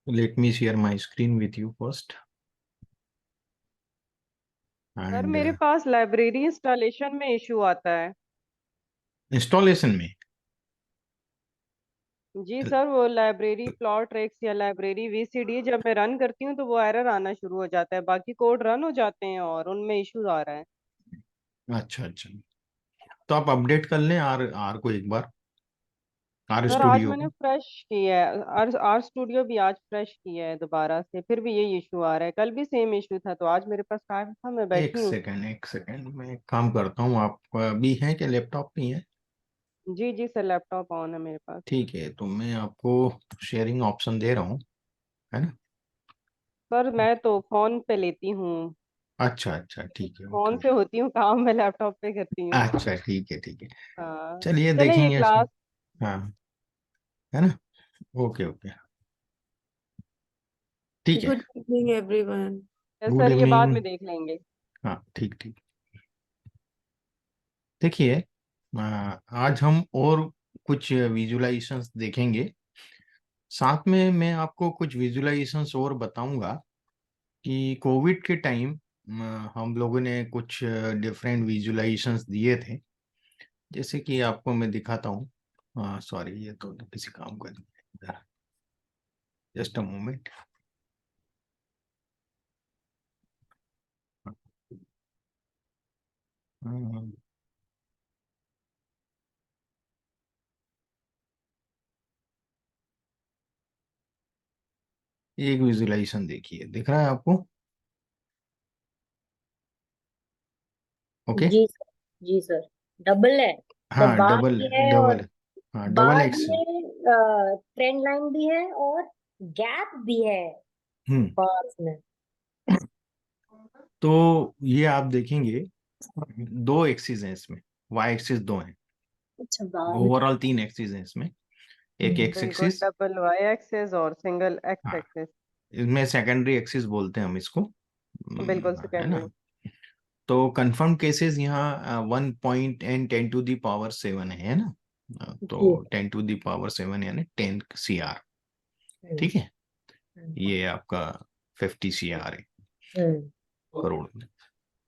Let me share my screen with you first. Sir And मेरे पास library installation में issue आता है। installation में जी सर, वो लाइब्रेरी प्लॉट रेक्स या लाइब्रेरी वीसीडी जब मैं रन करती हूँ तो वो एरर आना शुरू हो जाता है। बाकी कोड रन हो जाते हैं और उनमें इशू आ रहा है। अच्छा अच्छा, तो आप अपडेट कर लें आर आर को एक बार, आर सर आज स्टूडियो मैंने को। फ्रेश किया है, आर आर स्टूडियो भी आज फ्रेश किया है दोबारा से, फिर भी यही इशू आ रहा है। कल भी सेम इशू था तो आज मेरे पास टाइम था, मैं बैठी हूँ। एक सेकेंड मैं एक काम करता हूँ। आप भी हैं कि लैपटॉप भी है? जी जी सर, लैपटॉप ऑन है मेरे पास। ठीक है, तो मैं आपको शेयरिंग ऑप्शन दे रहा हूँ, है ना? सर मैं तो फोन पे लेती हूँ। अच्छा अच्छा, ठीक है, ओके फोन से ओके। होती हूँ काम, मैं लैपटॉप पे करती हूँ। अच्छा ठीक है ठीक है। हाँ। चलिए चले ये देखेंगे इसमें। क्लास। हाँ, है ना? ओके ओके, ठीक है। Good evening everyone. Good sir ये बाद इवनिंग। में देख लेंगे। हाँ ठीक ठीक। देखिए, आज हम और कुछ विजुलाइजेशंस देखेंगे। साथ में मैं आपको कुछ विजुलाइजेशंस और बताऊंगा कि कोविड के टाइम हम लोगों ने कुछ डिफरेंट विजुलाइजेशंस दिए थे। जैसे कि आपको मैं दिखाता हूँ। सॉरी, ये तो किसी काम का नहीं। Just a moment. एक विजुलाइजेशन देखिए, दिख रहा है आपको? ओके। जी सर। जी सर। डबल है। तो हाँ, बार डबल भी है और डबल। हाँ, डबल बार एक्स। में ट्रेंड लाइन भी है और गैप भी है हम्म। बार्स में। तो ये आप देखेंगे, दो एक्सिस हैं इसमें। वाई एक्सिस दो हैं। अच्छा, बार में। ओवरऑल तीन एक्सिस हैं इसमें। एक एक्स बिल्कुल, एक्सिस। डबल वाई एक्सेस और सिंगल एक्स हाँ, एक्सेस। इसमें सेकेंडरी एक्सिस बोलते हैं हम इसको। बिल्कुल है ना? सेकेंडरी। तो कंफर्म केसेस यहाँ 1.10 to the power 7 है ना? जी। तो 10 to the power 7 यानी 10 CR। हम्म। ठीक है, हम्म। ये आपका 50 CR है, हम्म। करोड़ में।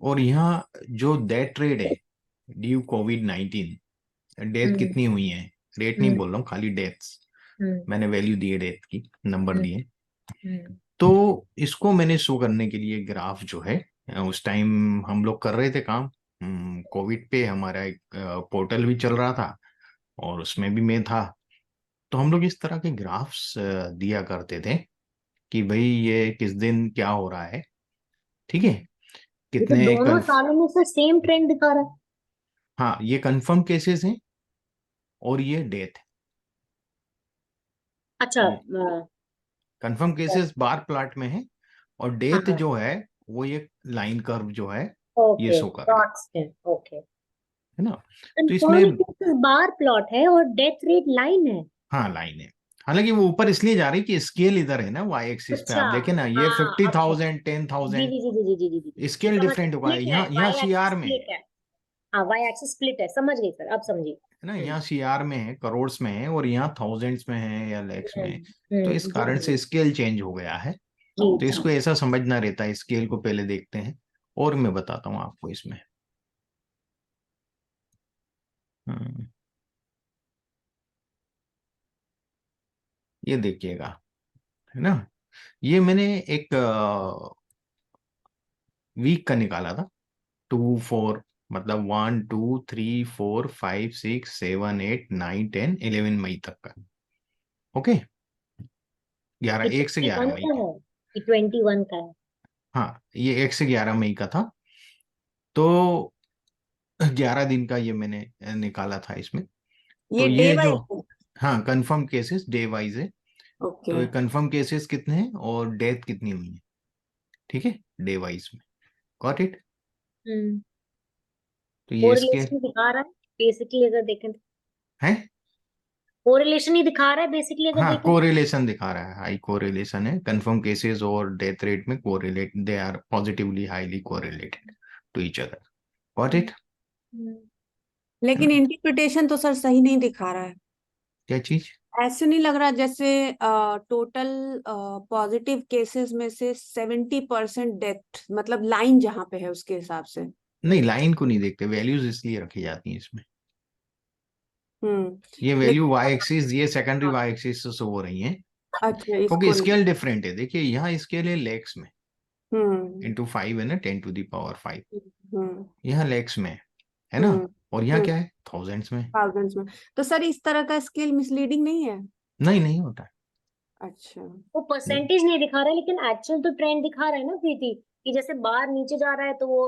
और यहाँ जो डेथ रेट है ड्यू कोविड-19, डेथ हम्म। कितनी हुई है, रेट नहीं हम्म। बोल रहा हूँ, खाली डेथ्स। हम्म। मैंने वैल्यू दी है डेथ की, नंबर हम्म। दिए। हम्म। तो इसको मैंने शो करने के लिए ग्राफ जो है, उस टाइम हम लोग कर रहे थे काम। कोविड पे हमारा एक पोर्टल भी चल रहा था और उसमें भी मैं था। तो हम लोग इस तरह के ग्राफ्स दिया करते थे कि भाई ये किस दिन क्या हो रहा है। ठीक है, ये तो कितने दोनों कन्फ सालों में से सेम ट्रेंड दिखा रहा है। हाँ, ये कंफर्म केसेस हैं और ये डेथ। अच्छा। ये कंफर्म केसेस बार प्लाट में है, और डेथ हाँ। जो है वो ये लाइन कर्व जो है ये ओके, शो कर रहा डॉट्स है। ओके। है ना? तो कंफर्म इसमें केसेस बार प्लॉट है और डेथ रेट लाइन है। हाँ, लाइन है। हालांकि वो ऊपर इसलिए जा रही कि स्केल इधर है ना, वाई एक्सिस पे अच्छा। आप देखें ना, ये हाँ, फिफ्टी अब समझ। थाउजेंड टेन जी थाउजेंड जी जी जी जी जी जी जी जी, स्केल समझ। डिफरेंट होगा। स्प्लिट है, यहाँ वाई एक्सिस सीआर में है स्प्लिट है। हाँ, वाई एक्सिस स्प्लिट है, समझ गई सर, अब समझी। है ना? हम्म। यहाँ सीआर में है, करोड़ में है, और यहाँ थाउजेंड्स में है या लैक्स में है। तो इस जी कारण जी से स्केल चेंज हो गया है। जी तो जी। इसको ऐसा समझना रहता है, स्केल को पहले देखते हैं और मैं बताता हूँ आपको इसमें। हम्म, ये देखिएगा, है ना? ये मैंने एक वीक का निकाला था। 2 4, मतलब 1 2 3 4 5 6 7 8 9 10 11 मई तक का। ओके, ये 11 1 से 11 21 मई का का। है। ये 21 का है। हाँ, ये 1 से 11 मई का था। तो 11 दिन का ये मैंने निकाला था इसमें। तो ये डे ये जो, वाइज। हाँ, कंफर्म केसेस डे वाइज है। ओके। तो ये कंफर्म केसेस कितने हैं और डेथ कितनी हुई है, ठीक है, डे वाइज में। Got it? हम्म। तो ये इसके कोरिलेशन दिखा रहा है बेसिकली अगर देखें तो। है। कोरिलेशन ही दिखा रहा है बेसिकली अगर हाँ, देखें तो। कोरिलेशन दिखा रहा है, हाई कोरिलेशन है। कंफर्म केसेस और डेथ रेट में correlate, they are positively highly correlated to each other. Got it? Hmm. लेकिन इंटरप्रिटेशन तो सर सही नहीं दिखा रहा है। क्या चीज? ऐसे नहीं लग रहा जैसे टोटल पॉजिटिव केसेस में से 70% डेथ, मतलब लाइन जहाँ पे है उसके हिसाब से। नहीं, लाइन को नहीं देखते, वैल्यूज इसलिए रखी जाती हैं इसमें। ये वैल्यू लेकिन वाई एक्सिस, ये सेकेंडरी हाँ, वाई एक्सिस से हो रही हैं, अच्छा क्योंकि इसको नहीं। स्केल डिफरेंट है। देखिए यहाँ स्केल है लैक्स में, हम्म इंटू 5 है ना, 10⁵ हम्म यहाँ लैक्स में है ना, हम्म और यहाँ क्या है, थाउजेंड्स में। थाउजेंड्स में। तो सर इस तरह का स्केल मिसलीडिंग नहीं है? नहीं, नहीं होता है। अच्छा। वो परसेंटेज नहीं दिखा रहा है, लेकिन एक्चुअल तो ट्रेंड दिखा रहा है ना प्रीति, कि जैसे बार नीचे जा रहा है तो वो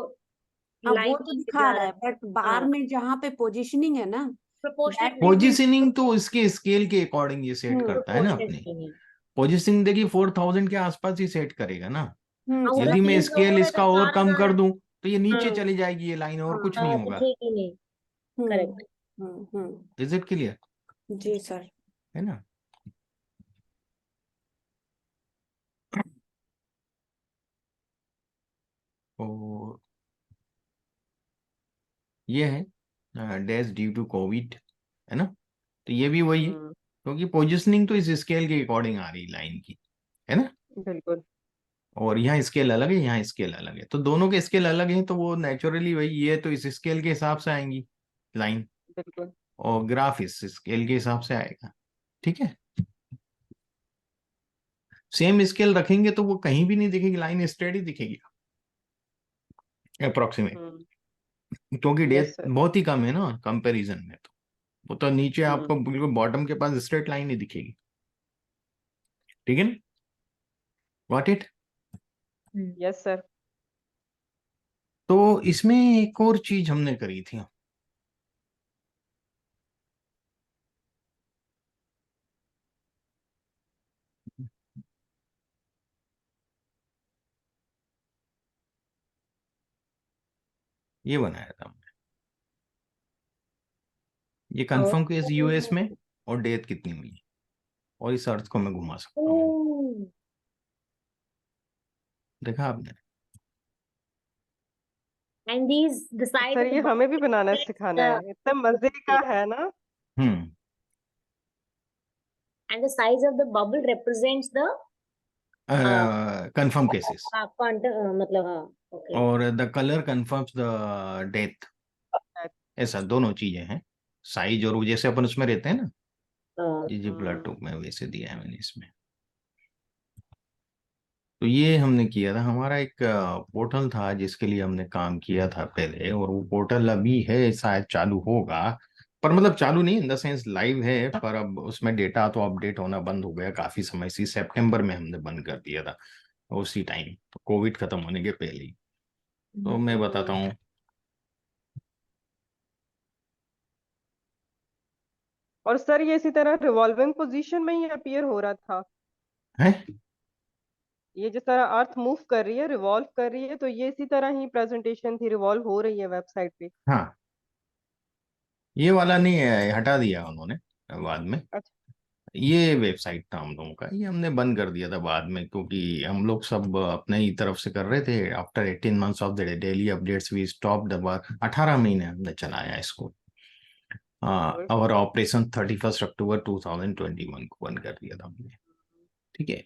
हाँ वो लाइन तो नीचे दिखा जा रहा रहा है, है। बट बार हाँ, में जहाँ पे पोजीशनिंग है ना, प्रोपोर्शनेट दैट नहीं विल बी। पोजिशनिंग तो इसके स्केल के अकॉर्डिंग ये सेट करता है ना प्रोपोर्शनेट अपनी। नहीं है। पोजिशनिंग देखिए 4000 के आसपास ही सेट करेगा ना। हाँ, उधर यदि मैं 300 हो स्केल रहा है तो इसका और कम 4000 कर है। दूं तो ये नीचे हाँ चली जाएगी ये लाइन, और कुछ नहीं हाँ, तो होगा। ठीक ही नहीं। Hmm correct. Hmm. Is it clear? जी सर। है ना। और ये है डेथ ड्यू टू कोविड, है ना। तो ये भी वही है, क्योंकि पोजिशनिंग तो इस स्केल के अकॉर्डिंग आ रही लाइन की, है ना। बिल्कुल। और यहाँ स्केल अलग है, यहाँ स्केल अलग है, तो दोनों के स्केल अलग हैं, तो वो नेचुरली वही, ये तो इस स्केल के हिसाब से आएंगी लाइन, बिल्कुल। और ग्राफ इस स्केल के हिसाब से आएगा। ठीक है। सेम स्केल रखेंगे तो वो कहीं भी नहीं दिखेगी, लाइन स्टेडी दिखेगी अप्रोक्सीमेट, हम्म। क्योंकि डेथ यस सर। बहुत ही कम है ना कंपैरिजन में। तो वो तो नीचे हम्म। आपको बिल्कुल बॉटम के पास स्ट्रेट लाइन ही दिखेगी। ठीक है ना, गॉट इट। Yes sir. तो इसमें एक और चीज हमने करी थी, ये बनाया था हमने, ये और कंफर्म केस यूएस में, और डेथ कितनी हुई है, और इस अर्थ को मैं घुमा सकता हूँ। देखा आपने? And these the size sir of ये द हमें भी बनाना सिखाना द है, इतना मजे का है ना। हम्म। and the size of the bubble represents the confirm cases, मतलब हाँ, ओके। और the colour confirms the death, ऐसा दोनों चीजें हैं। साइज, और वो जैसे अपन उसमें रहते हैं ना, जी ब्लड टूक में, वैसे दिया है मैंने इसमें। तो ये हमने किया था, हमारा एक पोर्टल था जिसके लिए हमने काम किया था पहले, और वो पोर्टल अभी है, शायद चालू होगा, पर मतलब चालू नहीं इन द सेंस लाइव है, पर अब उसमें डेटा तो अपडेट होना बंद हो गया काफी समय से। सितंबर में हमने बंद कर दिया था, उसी टाइम तो कोविड खत्म होने के पहले ही। तो मैं बताता हूँ। और सर ये इसी तरह रिवॉल्विंग पोजीशन में ही अपीयर हो रहा था। है। ये जिस तरह अर्थ मूव कर रही है, रिवॉल्व कर रही है, तो ये इसी तरह ही प्रेजेंटेशन थी, रिवॉल्व हो रही है वेबसाइट पे। हाँ, ये वाला नहीं है, हटा दिया उन्होंने बाद में। अच्छा। ये वेबसाइट था हम लोगों का, ये हमने बंद कर दिया था बाद में, क्योंकि हम लोग सब अपने ही तरफ से कर रहे थे। After 18 months of the daily updates we stop the work. 18 महीने हमने चलाया इसको। बिल्कुल। और ऑपरेशन 31 अक्टूबर 2021 को बंद कर दिया था हमने। ठीक है।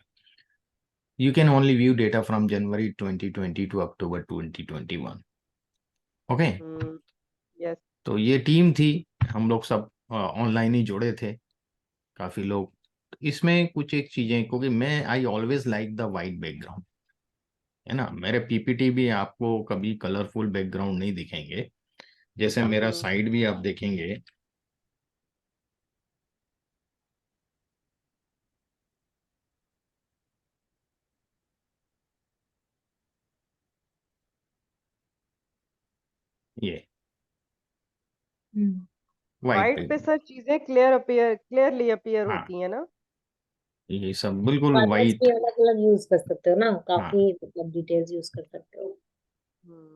You can only view data from January 2020 to October 2021। Okay. Yes. तो ये टीम थी, हम लोग सब ऑनलाइन ही जुड़े थे, काफी लोग। तो इसमें कुछ एक चीजें, क्योंकि मैं I always like the white background, है ना। मेरे पीपीटी भी आपको कभी कलरफुल बैकग्राउंड नहीं दिखेंगे, जैसे मेरा साइड भी आप देखेंगे। ये वाइट वाइट पे बैकग्राउंड, सर चीजें क्लियरली अपीयर हाँ, होती है ना। ये सब बिल्कुल कलर्स वाइट। भी अलग अलग यूज कर सकते हो ना, हाँ, काफी मतलब डिटेल्स यूज कर सकते हो।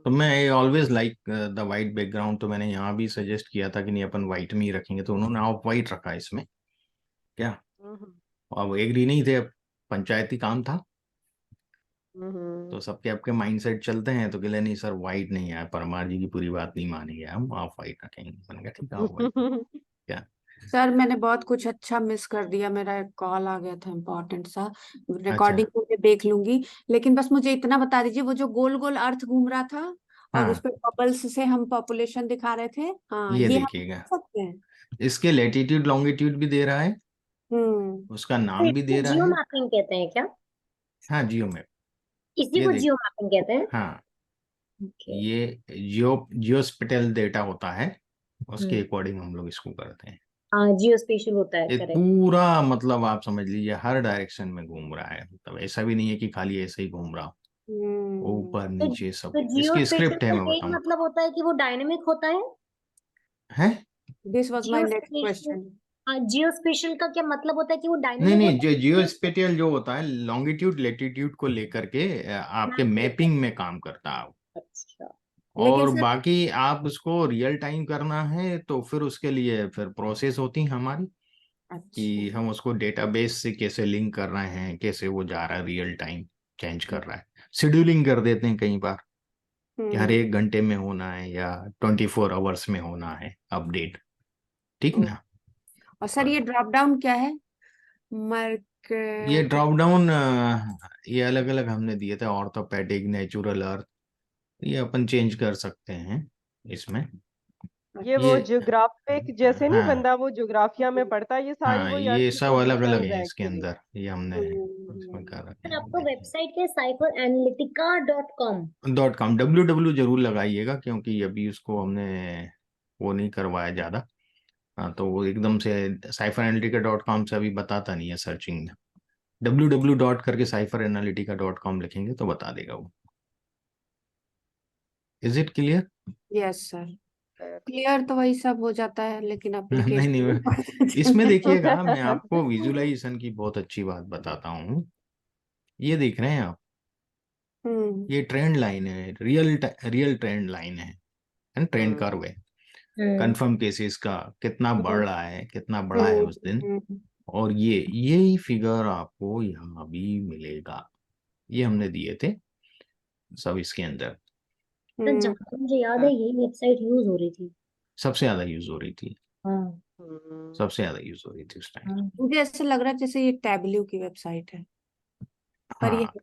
तो मैं always like the white background, तो मैंने यहाँ भी सजेस्ट किया था कि नहीं अपन वाइट में ही रखेंगे, तो उन्होंने ऑफ वाइट रखा इसमें। क्या, हम्म। अब एग्री नहीं थे, अब पंचायती काम था, हम्म। तो सबके आपके माइंडसेट चलते हैं, तो कहले नहीं सर वाइट नहीं है, परमार जी की पूरी बात नहीं मानेंगे हम, ऑफ वाइट रखेंगे। मैंने कहा ठीक है ऑफ वाइट। क्या, सर मैंने बहुत कुछ अच्छा मिस कर दिया, मेरा एक कॉल आ गया था इम्पोर्टेंट सा, अच्छा। रिकॉर्डिंग करके देख लूंगी। लेकिन बस मुझे इतना बता दीजिए, वो जो गोल गोल अर्थ घूम रहा था और उस हाँ, पे बबल्स से हम पॉपुलेशन दिखा रहे थे, हाँ ये ये हम देखिएगा, देख सकते हैं? इसके लैटिट्यूड लॉन्गिट्यूड भी दे रहा है, हम्म। उसका तो नाम भी इसको दे रहा जियो है। मैपिंग कहते हैं क्या? हाँ, जियो मैप। इसी ये को देख, जियो मैपिंग कहते हैं? हाँ, ओके। ये जियो स्पेटियल डेटा होता है, उसके हम्म। अकॉर्डिंग हम लोग इसको करते हैं। हाँ, जियो स्पेशल होता है, ये करेक्ट। पूरा मतलब आप समझ लीजिए हर डायरेक्शन में घूम रहा है, मतलब ऐसा भी नहीं है कि खाली ऐसे ही घूम रहा हो, हम्म। ऊपर तो नीचे सब। तो जियो इसकी स्पेशल स्क्रिप्ट है, का मैं यही बताऊं मतलब होता है कि वो डायनेमिक होता है? है। This was my Jio next special. Question. हाँ, जियो स्पेशल का क्या मतलब होता है कि वो नहीं डायनेमिक नहीं, होता जो जियो है? स्पेटियल जो होता है लॉन्गिट्यूड लेटिट्यूड को लेकर के आपके मैप करता है। मैपिंग में काम करता है। अच्छा। लेकिन और सर, बाकी आप उसको रियल टाइम करना है तो फिर उसके लिए फिर प्रोसेस होती है हमारी, अच्छा। कि हम उसको डेटाबेस से कैसे लिंक कर रहे हैं, कैसे वो जा रहा है रियल टाइम, चेंज कर रहा है, शेड्यूलिंग कर देते हैं कई बार कि हर हम्म। 1 घंटे में होना है या 24 आवर्स में होना है अपडेट, ठीक ओ, ना। और सर और ये ड्रॉप डाउन क्या है? मर्क ये ड्रॉप डाउन ये अलग अलग हमने दिए थे, ऑर्थोपेडिक, नेचुरल अर्थ, ये अपन चेंज कर सकते हैं इसमें। ये ये वो ज्योग्राफिक जैसे नहीं, हाँ, बंदा वो ज्योग्राफिया में पढ़ता है, ये सारी हाँ, वही ये सब अलग अलग पोजीशंस है हैं इसके एक्चुअली। अंदर, ये हमने उसमें हम्म। कर रखे सर, हैं, आपका देखिए। वेबसाइट क्या है? cypheranalytica.com? .com, www लगाइएगा, क्योंकि अभी उसको हमने वो नहीं करवाया ज़्यादा। हाँ, तो वो एकदम से cypheranalitica.com से अभी बताता नहीं है सर्चिंग में। www डॉट करके cypheranalitica.com लिखेंगे तो बता देगा वो। Is it clear? Yes sir, clear तो वही सब हो जाता है, लेकिन नहीं नहीं, एप्लीकेशन में पता इसमें चलता देखिएगा, मैं है। आपको विजुअलाइजेशन की बहुत अच्छी बात बताता हूँ। ये देख रहे हैं आप, हम्म। ये ट्रेंड लाइन है, रियल ट्रेंड लाइन है, ट्रेंड हम्म। कर्व है। हम्म। कंफर्म केसेस का कितना बढ़ रहा है, कितना बढ़ा है हम्म। उस दिन। हम्म। और ये यही फिगर आपको यहाँ भी मिलेगा, ये हमने दिए थे सब इसके अंदर। सर, हम्म। जहाँ तक मुझे याद है यही वेबसाइट यूज हो रही थी। सबसे ज्यादा यूज हो रही थी, हाँ। हम्म। सबसे ज्यादा यूज हो रही थी उस टाइम। हाँ। मुझे ऐसा लग रहा है जैसे ये टैबल्यू की वेबसाइट है, पर ये हाँ।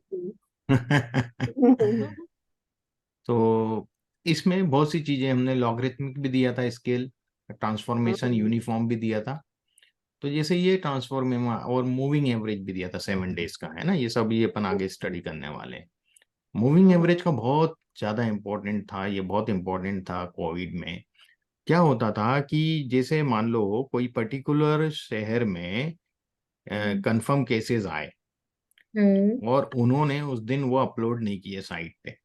नहीं। तो इसमें बहुत सी चीजें हमने लॉगरिथमिक भी दिया था, स्केल, ट्रांसफॉर्मेशन, हम्म। यूनिफॉर्म भी दिया था। तो जैसे ये ट्रांसफॉर्म और मूविंग एवरेज भी दिया था 7 डेज का, है ना, ये सब ये अपन आगे स्टडी करने वाले हैं। मूविंग एवरेज हम्म। का बहुत ज्यादा इंपॉर्टेंट था, ये बहुत इंपॉर्टेंट था कोविड में। क्या होता था कि जैसे मान लो कोई पर्टिकुलर शहर में हम्म। कंफर्म केसेस आए हम्म। और उन्होंने उस दिन वो अपलोड नहीं किए साइट पे,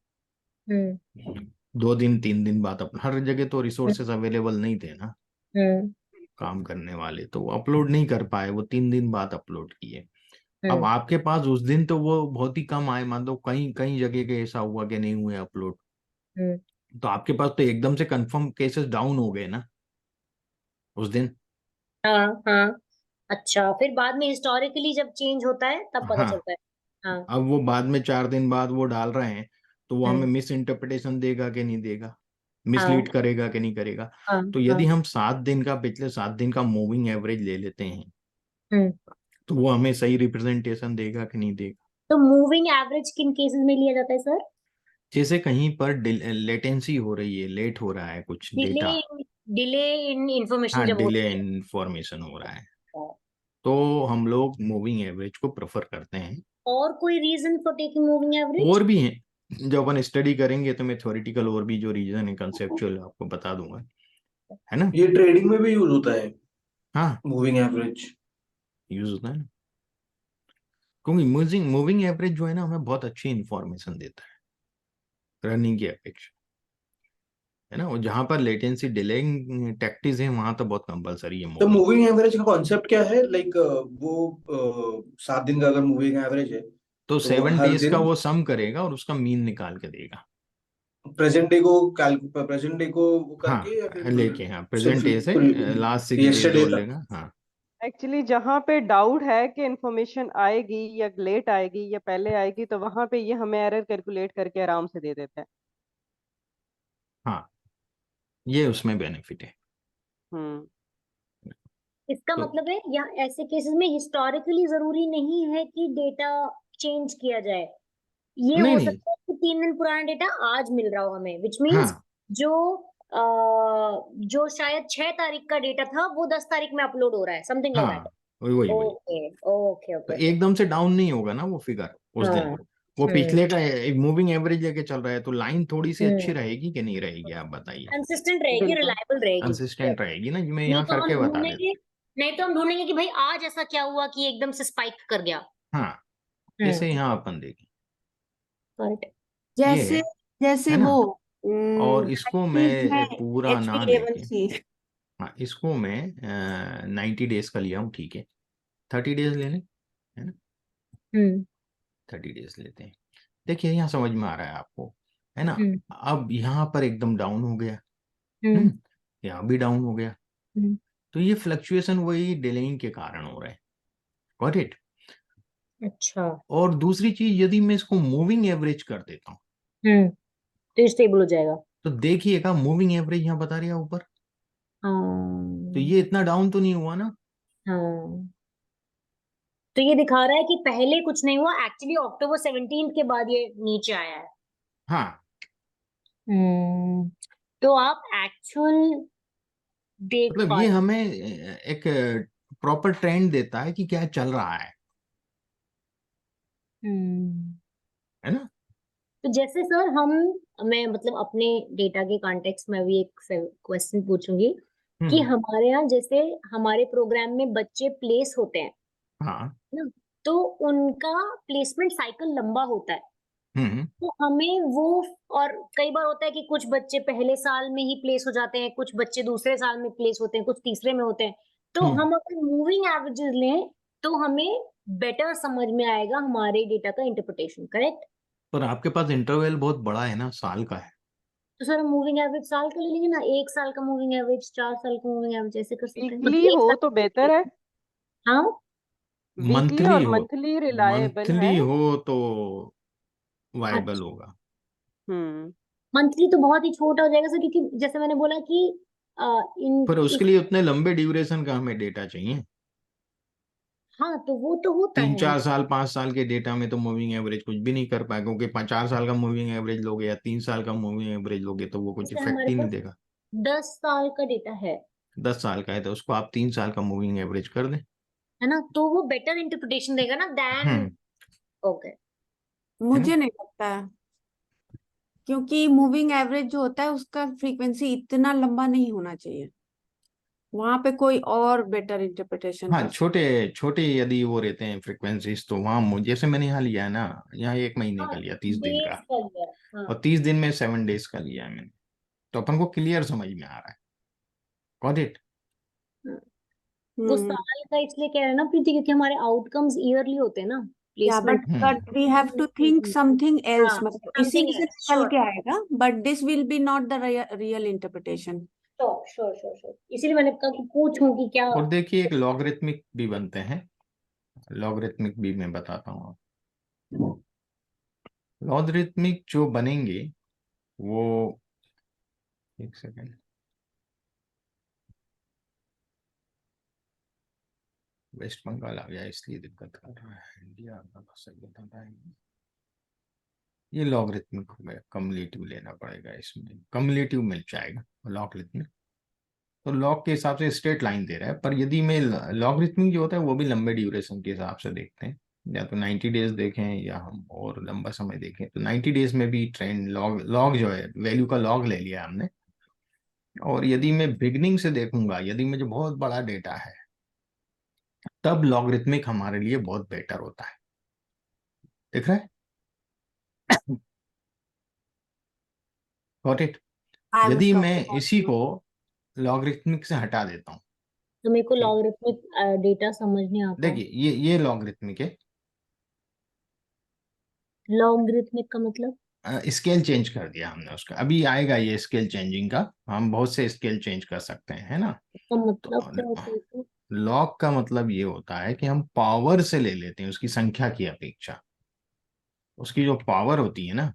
हम्म। 2 दिन 3 दिन बाद, अपन हर जगह तो रिसोर्सेज अवेलेबल नहीं थे ना हम्म। काम करने वाले, तो वो अपलोड नहीं कर पाए, वो 3 दिन बाद अपलोड किए। अब हम्म। आपके पास उस दिन तो वो बहुत ही कम आए, मान लो कहीं कहीं जगह के ऐसा हुआ कि नहीं हुए अपलोड, हम्म। तो आपके पास तो एकदम से कंफर्म केसेस डाउन हो गए ना उस दिन। हाँ, हाँ। अच्छा, फिर बाद में हिस्टोरिकली जब चेंज होता है तब पता हाँ, चलता है। हाँ। अब वो बाद में 4 दिन बाद वो डाल रहे हैं, तो वो हमें हम्म। मिस इंटरप्रिटेशन देगा कि नहीं देगा, हाँ। मिसलीड करेगा कि नहीं करेगा। हाँ। तो हाँ। यदि हम 7 दिन का, पिछले 7 दिन का मूविंग एवरेज ले लेते हैं, हम्म। तो वो हमें सही रिप्रेजेंटेशन देगा कि नहीं देगा। तो मूविंग एवरेज किन केसेस में लिया जाता है सर? जैसे कहीं पर लेटेंसी हो रही है, लेट हो रहा है कुछ delay data, delay in information हाँ, जब डिले होती है। इन्फॉर्मेशन हो रहा है, हाँ। तो हम लोग मूविंग एवरेज को प्रेफर करते हैं। और कोई reason for taking moving average? और भी हैं, जब अपन स्टडी करेंगे तो मैं थ्योरेटिकल और भी जो रीजन है कंसेप्चुअल आपको बता दूंगा, है ना। ये ट्रेडिंग में भी यूज होता है, हाँ, मूविंग एवरेज। यूज होता है ना, क्योंकि मूविंग एवरेज जो है ना हमें बहुत अच्छी इंफॉर्मेशन देता है रनिंग की अपेक्षा, है ना। और जहां पर लेटेंसी डिलेइंग टैक्टिस है वहां तो बहुत कंपलसरी है तो मूविंग। मूविंग एवरेज का कॉन्सेप्ट क्या है? लाइक वो 7 दिन का अगर मूविंग एवरेज है तो तो 7 डेज का वो सम करेगा और उसका मीन निकाल के देगा। प्रेजेंट डे को वो करके या हाँ, फिर लेके, हाँ, सिर्फ प्रेजेंट डे से कुल लास्ट 6 डेज यस्टरडे जोड़ तक? लेगा, हाँ। एक्चुअली जहाँ पे डाउट है कि इंफॉर्मेशन आएगी या लेट आएगी या पहले आएगी, तो वहां पे ये हमें एरर कैलकुलेट करके आराम से दे देता है। हाँ, ये उसमें बेनिफिट है। हम्म। इसका तो मतलब है या ऐसे केसेस में हिस्टोरिकली जरूरी नहीं है कि डेटा चेंज किया जाए। ये नहीं हो नहीं, सकता है कि 3 दिन पुराना डेटा आज मिल रहा हो हमें, विच मीन्स हाँ जो जो शायद 6 तारीख का डेटा था वो 10 तारीख में अपलोड हो रहा है, समथिंग लाइक दैट। हाँ, वही वही वही। ओके ओके तो ओके ओके। एकदम से डाउन नहीं होगा ना वो फिगर उस दिन, हाँ। वो हम्म पिछले का एक मूविंग एवरेज लेके चल रहा है, तो लाइन थोड़ी सी अच्छी हम्म रहेगी कि नहीं रहेगी, आप बताइए। कंसिस्टेंट रहेगी, बिल्कुल। रिलायबल रहेगी। कंसिस्टेंट रहेगी ना, मैं नहीं यहाँ तो हम करके बता देता ढूंढेंगे नहीं तो हम ढूंढेंगे कि भाई आज ऐसा क्या हुआ कि एकदम से स्पाइक कर गया। हूँ। हाँ, जैसे हम्म यहाँ अपन देखें, करेक्ट। ये जैसे जैसे है ना, वो और इसको डायबिटीज मैं में पूरा ना लेके, HbA1c। हाँ इसको मैं 90 डेज का लिया हूँ, ठीक है, 30 डेज ले लें, है ना, हम्म 30 डेज लेते हैं। देखिए यहाँ समझ में आ रहा है आपको, है ना। हम्म अब यहाँ पर एकदम डाउन हो गया, हम्म यहाँ भी डाउन हो गया, हम्म तो ये फ्लक्चुएशन वही डिलेइंग के कारण हो रहे हैं, गॉट इट। अच्छा। और दूसरी चीज, यदि मैं इसको मूविंग एवरेज कर देता हूँ, तो स्टेबल हो जाएगा। तो देखिएगा मूविंग एवरेज यहाँ बता रही है ऊपर, तो हाँ ये इतना डाउन तो नहीं हुआ ना। हाँ। तो ये दिखा रहा है कि पहले कुछ नहीं हुआ, एक्चुअली अक्टूबर 17 के बाद ये नीचे आया है। हाँ, हम्म तो आप एक्चुअल देख मतलब पा ये रहे हमें एक प्रॉपर ट्रेंड देता है कि क्या चल रहा हम्म है ना। तो जैसे सर मैं मतलब अपने डेटा के कॉन्टेक्स्ट में भी एक क्वेश्चन पूछूंगी कि हम्म, हमारे यहाँ जैसे हमारे प्रोग्राम में बच्चे प्लेस होते हैं हाँ, ना, तो उनका प्लेसमेंट साइकिल लंबा होता है। हम्म, तो हमें वो और कई बार होता है कि कुछ बच्चे पहले साल में ही प्लेस हो जाते हैं, कुछ बच्चे दूसरे साल में प्लेस होते हैं, कुछ तीसरे में होते हैं। तो हम्म। हम अगर मूविंग एवरेजेस लें तो हमें बेटर समझ में आएगा हमारे डेटा का इंटरप्रिटेशन, करेक्ट। पर आपके पास इंटरवल बहुत बड़ा है ना, साल का है। तो सर हम मूविंग एवरेज साल का ले लीजिए ना, 1 साल का मूविंग एवरेज, 4 साल का मूविंग एवरेज, ऐसे कर सकते हैं, वीकली मतलब एक हो साल तो बेहतर है, हाँ। वीकली मंथली और हो, मंथली रिलायबल है। मंथली हो तो वायबल अच्छा होगा। हम्म मंथली तो बहुत ही छोटा हो जाएगा सर, क्योंकि जैसे मैंने बोला कि इन पर उसके इस लिए उतने लंबे ड्यूरेशन का हमें डेटा चाहिए। हाँ तो वो तो होता तीन है। चार साल 5 साल के डेटा में तो मूविंग एवरेज कुछ भी नहीं कर पाए, क्योंकि 4 साल का मूविंग एवरेज लोगे या 3 साल का मूविंग एवरेज लोगे तो वो कुछ जैसे इफेक्ट हमारे ही नहीं पास देगा। 10 साल का डेटा 10 साल का है तो उसको आप 3 साल का मूविंग एवरेज कर दें। है ना, तो वो बेटर इंटरप्रिटेशन देगा ना देन। हम्म, ओके। है ना। मुझे नहीं लगता है, क्योंकि मूविंग एवरेज जो होता है उसका फ्रीक्वेंसी इतना लंबा नहीं होना चाहिए, वहां पे कोई और बेटर इंटरप्रिटेशन हाँ, कर छोटे सकता छोटे यदि वो रहते हैं फ्रिक्वेंसीज, तो वहाँ जैसे मैंने यहाँ लिया है ना, यहाँ 1 महीने हाँ का लिया, 30 दिन का, बेस कर लिया। हाँ और 30 दिन में 7 डेज का लिया है मैंने, तो अपन को क्लियर समझ में आ रहा है, गॉट इट। हाँ। वो हम्म। साल का इसलिए कह रहे हैं ना प्रीति, क्योंकि हमारे आउटकम्स ईयरली होते हैं ना, या but placement. But we have to think something else, हाँ मतलब इसी समथिंग से है, चल श्योर के आएगा, but this will be not the real interpretation. Sure sure sure sure, इसीलिए मैंने कहा कि पूछूं कि क्या। और देखिए एक लॉगरिथमिक भी बनते हैं, लॉगरिथमिक भी मैं बताता हूँ आपको। लॉगरिथमिक जो बनेंगे वो, एक सेकेंड, वेस्ट बंगाल आ गया इसलिए दिक्कत कर रहा है, इंडिया का सही बताता है। ये लॉगरिथमिक हो गया, कम्युलेटिव लेना पड़ेगा, इसमें कम्युलेटिव मिल जाएगा लॉगरिथमिक। तो लॉग के हिसाब से स्ट्रेट लाइन दे रहा है, पर यदि मैं लॉगरिथमिक जो होता है वो भी लंबे ड्यूरेशन के हिसाब से देखते हैं, या तो 90 डेज देखें या हम और लंबा समय देखें, तो 90 डेज में भी ट्रेंड लॉग लॉग जो है वैल्यू का लॉग ले लिया हमने। और यदि मैं बिगनिंग से देखूंगा, यदि मुझे बहुत बड़ा डेटा है, तब लॉगरिथमिक हमारे लिए बहुत बेटर होता है, दिख रहा है, गॉट इट। आई वाज यदि मैं टॉकिंग इसी अबाउट। को लॉगरिथमिक से हटा देता हूँ, तो मेरे को ठीक, लॉगरिथमिक डेटा समझ नहीं आता है। देखिए ये लॉगरिथमिक है, लॉगरिथमिक का मतलब? स्केल चेंज कर दिया हमने उसका, अभी आएगा ये स्केल चेंजिंग का, हम बहुत से स्केल चेंज कर सकते हैं, है ना। इसका मतलब क्या तो होता है इसका? लॉग का मतलब ये होता है कि हम पावर से ले लेते हैं उसकी संख्या की अपेक्षा, उसकी जो पावर होती है ना,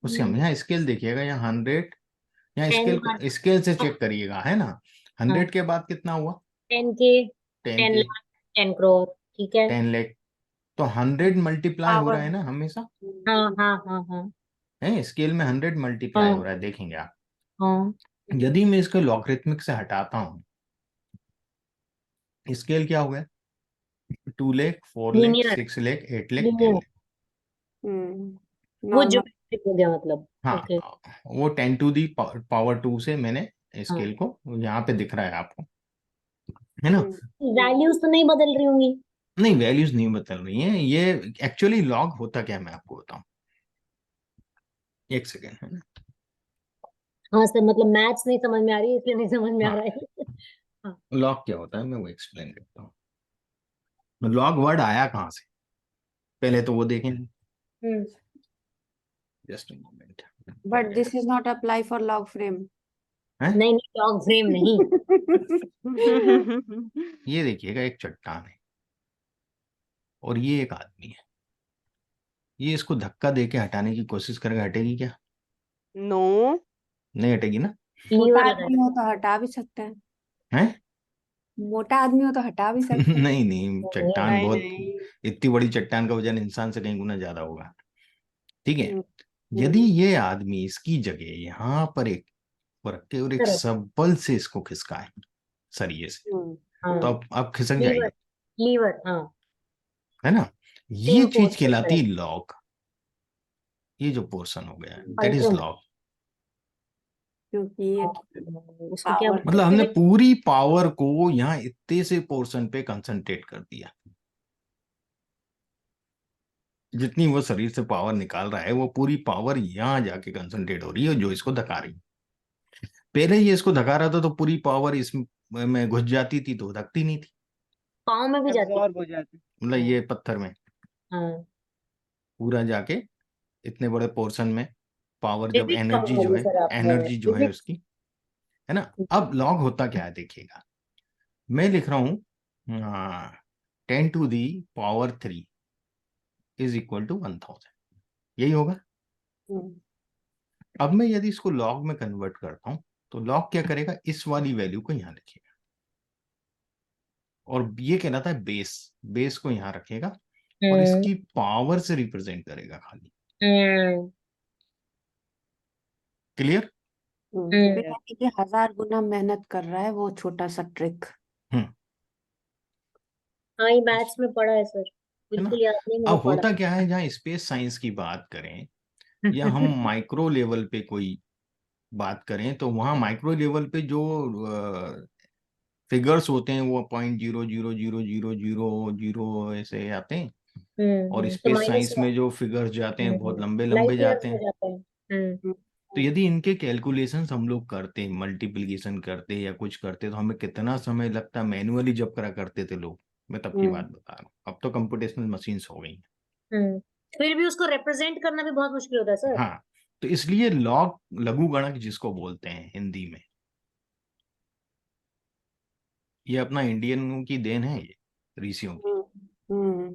उससे हम यहाँ स्केल देखिएगा, यहाँ 100, यहाँ 10 स्केल हाँ स्केल से चेक करिएगा, है ना। हाँ 100 के बाद कितना हुआ, 10K, 10 10 के लाख, 10 करोड़, ठीक है। 10 लाख, तो 100 मल्टीप्लाई हो पावर रहा है ना हमेशा, हाँ हाँ हाँ हाँ है स्केल में 100 मल्टीप्लाई हो रहा है, देखेंगे आप। हाँ। यदि मैं इसको लॉगरिथमिक से हटाता हूँ, स्केल क्या हो गया, 2 लाख, 4 लाख, लीनियर 6 लाख, 8 लाख, 10 लीनियर लाख। वो नॉर्मल। ज्योमेट्रिक हो गया मतलब। हाँ, ओके। वो 10 टू दी पावर 2 से मैंने हाँ, स्केल को यहाँ पे दिख रहा है आपको, है ना। वैल्यूज तो नहीं बदल रही होंगी। नहीं, वैल्यूज नहीं बदल रही हैं, ये एक्चुअली लॉग होता क्या है मैं आपको बताऊं, एक सेकेंड, है ना। हाँ सर, मतलब मैथ्स नहीं समझ में आ रही है इसलिए नहीं समझ में आ हाँ, रहा है। हाँ। लॉग क्या होता है मैं वो एक्सप्लेन करता हूँ। लॉग वर्ड आया कहाँ से, पहले तो वो देखें, hmm. Just moment. But this is not apply for log frame. है, नहीं नहीं, लॉग फ्रेम नहीं। ये देखिएगा, एक चट्टान है और ये एक आदमी है, ये इसको धक्का दे के हटाने की कोशिश करेगा, हटेगी क्या, नो, नहीं हटेगी ना। छोटा लीवर आदमी लगाएगा। हो तो हटा भी सकते हैं, है मोटा आदमी हो तो हटा भी सकते हैं। नहीं नहीं, नहीं। चट्टान नहीं बहुत, नहीं। इतनी बड़ी चट्टान का वजन इंसान से कहीं गुना ज्यादा होगा, ठीक है। हम्म, यदि हम्म, ये आदमी इसकी जगह यहाँ पर एक रख के और एक करो। सबल से इसको खिसकाए सरिये से, हम्म, तो हाँ, अब खिसक लीवर, जाएगी, लीवर, हाँ। है ना। ये सेम चीज फोर्स से कहलाती है करेक्ट। लॉग, ये जो पोर्शन हो गया दैट इज अल्टरनेट। लॉग। क्योंकि ये उसको क्या पावर, बोलते मतलब हमने हैं? पूरी पावर को यहाँ इतने से पोर्शन पे कंसंट्रेट कर दिया, जितनी वो शरीर से पावर निकाल रहा है वो पूरी पावर यहाँ जाके कंसंट्रेट हो रही है जो इसको धका रही है। पहले ये इसको धका रहा था तो पूरी पावर इसमें घुस जाती थी तो धकती नहीं थी, पाँव में भी जाती एब्जॉर्ब हो जाते। मतलब है। ये पत्थर में हाँ। पूरा जाके इतने बड़े पोर्शन में पावर, जब फिजिक्स कम एनर्जी जो होगी है, सर आपने। एनर्जी जो है फिजिक्स। उसकी, है ना। अब लॉग होता क्या है देखिएगा, मैं लिख रहा हूं 10 to the power 3 is equal to 1000, यही होगा। अब मैं यदि इसको लॉग में कन्वर्ट करता हूं तो लॉग क्या करेगा, इस वाली वैल्यू को यहां लिखेगा और ये कहलाता है बेस, बेस को यहां रखेगा और हम्म। इसकी पावर से रिप्रेजेंट करेगा खाली। हम्म। क्लियर। हम्म। बेटा कि 1000 गुना मेहनत कर रहा है वो छोटा सा ट्रिक। हम्म, हाँ, ये मैथ्स में पढ़ा है सर। है ना। बिल्कुल याद नहीं, मैंने अब पढ़ा। होता क्या है, जहाँ स्पेस साइंस की बात करें या हम माइक्रो लेवल पे कोई बात करें तो वहां माइक्रो लेवल पे जो फिगर्स होते हैं वो 0.000000 ऐसे आते हैं, और तो स्पेस माइनस साइंस हुआ। में जो फिगर्स जाते हैं बहुत लंबे लंबे लाइट जाते ईयर्स में हैं। जाता है। तो यदि इनके कैलकुलेशंस हम लोग करते, मल्टीप्लिकेशन करते या कुछ करते तो हमें कितना समय लगता, मैन्युअली जब करा करते थे लोग, मैं तब की बात बता रहा हूँ, अब तो कंप्यूटेशनल मशीन्स हो गई हैं। फिर भी उसको रिप्रेजेंट करना भी बहुत मुश्किल होता है सर। हाँ, तो इसलिए लॉग, लघु गणक जिसको बोलते हैं हिंदी में, ये अपना इंडियन की देन है, ये ऋषियों की। हम्म,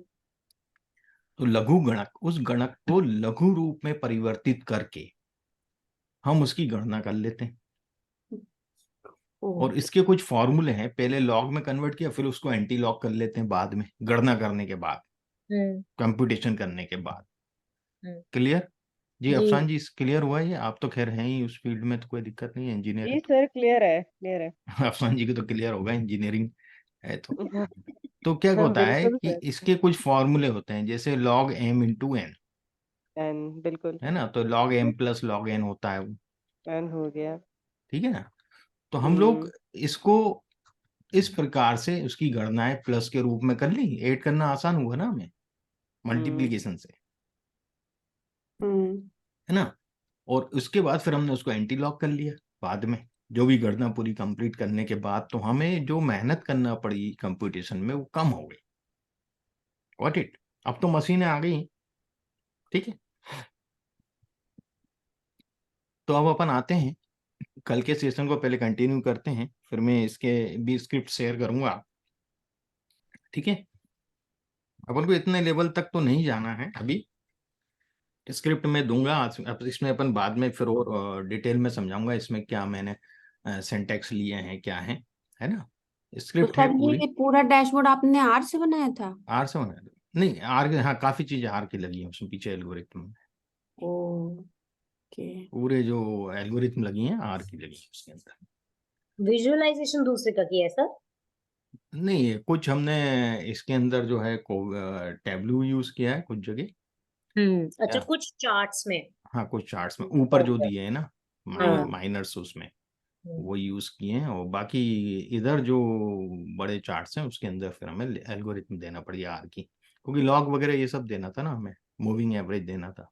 तो लघु गणक, उस गणक को लघु रूप में परिवर्तित करके हम उसकी गणना कर लेते हैं, और इसके कुछ फॉर्मूले हैं, पहले लॉग में कन्वर्ट किया फिर उसको एंटी लॉग कर लेते हैं बाद में, गणना करने के बाद, हम्म। कंप्यूटेशन करने के बाद। हम्म। क्लियर जी, जी। अफसान जी क्लियर हुआ ये, आप तो खैर हैं ही उस फील्ड में तो कोई दिक्कत नहीं है, इंजीनियर है जी सर, क्लियर है, क्लियर है। तो अफसान जी को तो क्लियर होगा, इंजीनियरिंग है तो क्या होता है बिल्कुल कि सर। इसके कुछ फॉर्मूले होते हैं, जैसे log M into N, N, बिल्कुल। है ना, तो log M plus log N होता है वो, एन हो गया। ठीक है ना। तो हम लोग हम्म। इसको इस प्रकार से उसकी गणनाएं प्लस के रूप में कर ली, ऐड करना आसान हुआ ना हमें हम्म। मल्टीप्लीकेशन से, हम्म, है ना। और उसके बाद फिर हमने उसको एंटी लॉग कर लिया बाद में, जो भी गणना पूरी कंप्लीट करने के बाद, तो हमें जो मेहनत करना पड़ी कंप्यूटेशन में वो कम हो गई। Got it. अब तो मशीनें आ गई, ठीक है। तो अब अपन आते हैं कल के सेशन को, पहले कंटिन्यू करते हैं, फिर मैं इसके भी स्क्रिप्ट शेयर करूंगा, ठीक है। अपन को इतने लेवल तक तो नहीं जाना है अभी, स्क्रिप्ट में दूंगा अब इसमें अपन बाद में फिर और डिटेल में समझाऊंगा इसमें क्या मैंने सिंटैक्स लिए हैं क्या है ना। तो स्क्रिप्ट है सर पूरी। ये पूरा डैशबोर्ड आपने आर से बनाया था? आर से बना नहीं, आर के, हाँ काफी चीजें आर की लगी है उसमें पीछे एल्गोरिथम। ओके। पूरे जो एल्गोरिथम लगी हैं आर की लगी है उसके अंदर। विजुअलाइजेशन दूसरे का किया है सर? नहीं, कुछ हमने इसके अंदर जो है टैबलू यूज किया है कुछ जगह। अच्छा, या कुछ चार्ट्स में। हाँ, कुछ चार्ट्स में ऊपर जो ओके। दिए हैं ना हाँ। माइनर्स, उसमें हम्म, वो यूज किए हैं। और बाकी इधर जो बड़े चार्ट्स हैं उसके अंदर फिर हमें एल्गोरिथम देना पड़ेगा आर की, क्योंकि लॉग वगैरह ये सब देना था ना हमें, मूविंग एवरेज देना था।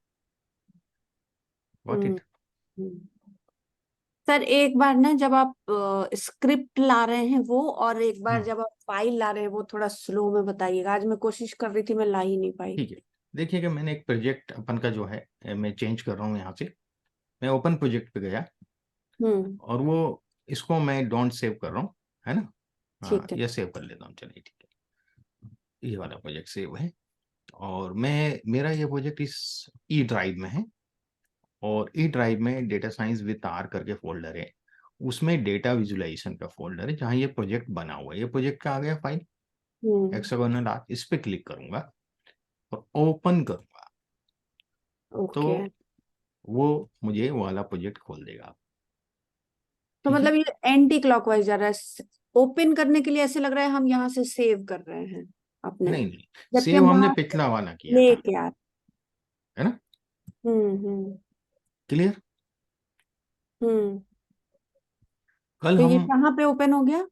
Got hmm it? Hmm. Sir एक बार ना जब आप स्क्रिप्ट ला रहे हैं वो, और एक बार जब आप फाइल ला रहे हैं वो थोड़ा स्लो में बताइएगा। आज मैं कोशिश कर रही थी, मैं ला ही नहीं पाई। ठीक है। देखिएगा, मैंने एक प्रोजेक्ट अपन का जो है मैं चेंज कर रहा हूँ यहाँ से। मैं ओपन प्रोजेक्ट पे गया हम्म। और वो इसको मैं डोंट सेव कर रहा हूँ, है ना। हाँ, ठीक है। ये सेव कर लेता हूँ, चलिए ठीक है। ये वाला प्रोजेक्ट सेव है। और मैं, मेरा ये प्रोजेक्ट इस ई ड्राइव में है। और ई ड्राइव में डेटा साइंस विद आर करके फोल्डर है। उसमें डेटा विजुलाइजेशन का फोल्डर है जहाँ ये प्रोजेक्ट बना हुआ है। ये प्रोजेक्ट का आ गया फाइल हम्म। Hexagonal are. इस पे क्लिक करूंगा और ओपन करूंगा तो ओके। वो मुझे वो वाला प्रोजेक्ट खोल देगा। तो ठीक है। मतलब ये एंटी क्लॉकवाइज जा रहा है। ओपन करने के लिए ऐसे लग रहा है हम यहाँ से सेव कर रहे हैं अपने, नहीं नहीं, जबकि सेव हम हमने वहां पिछला वाला किया था, लेके आ। है ना। हम्म। क्लियर? हम्म। कल तो ये हम, कहाँ पे ओपन हो गया?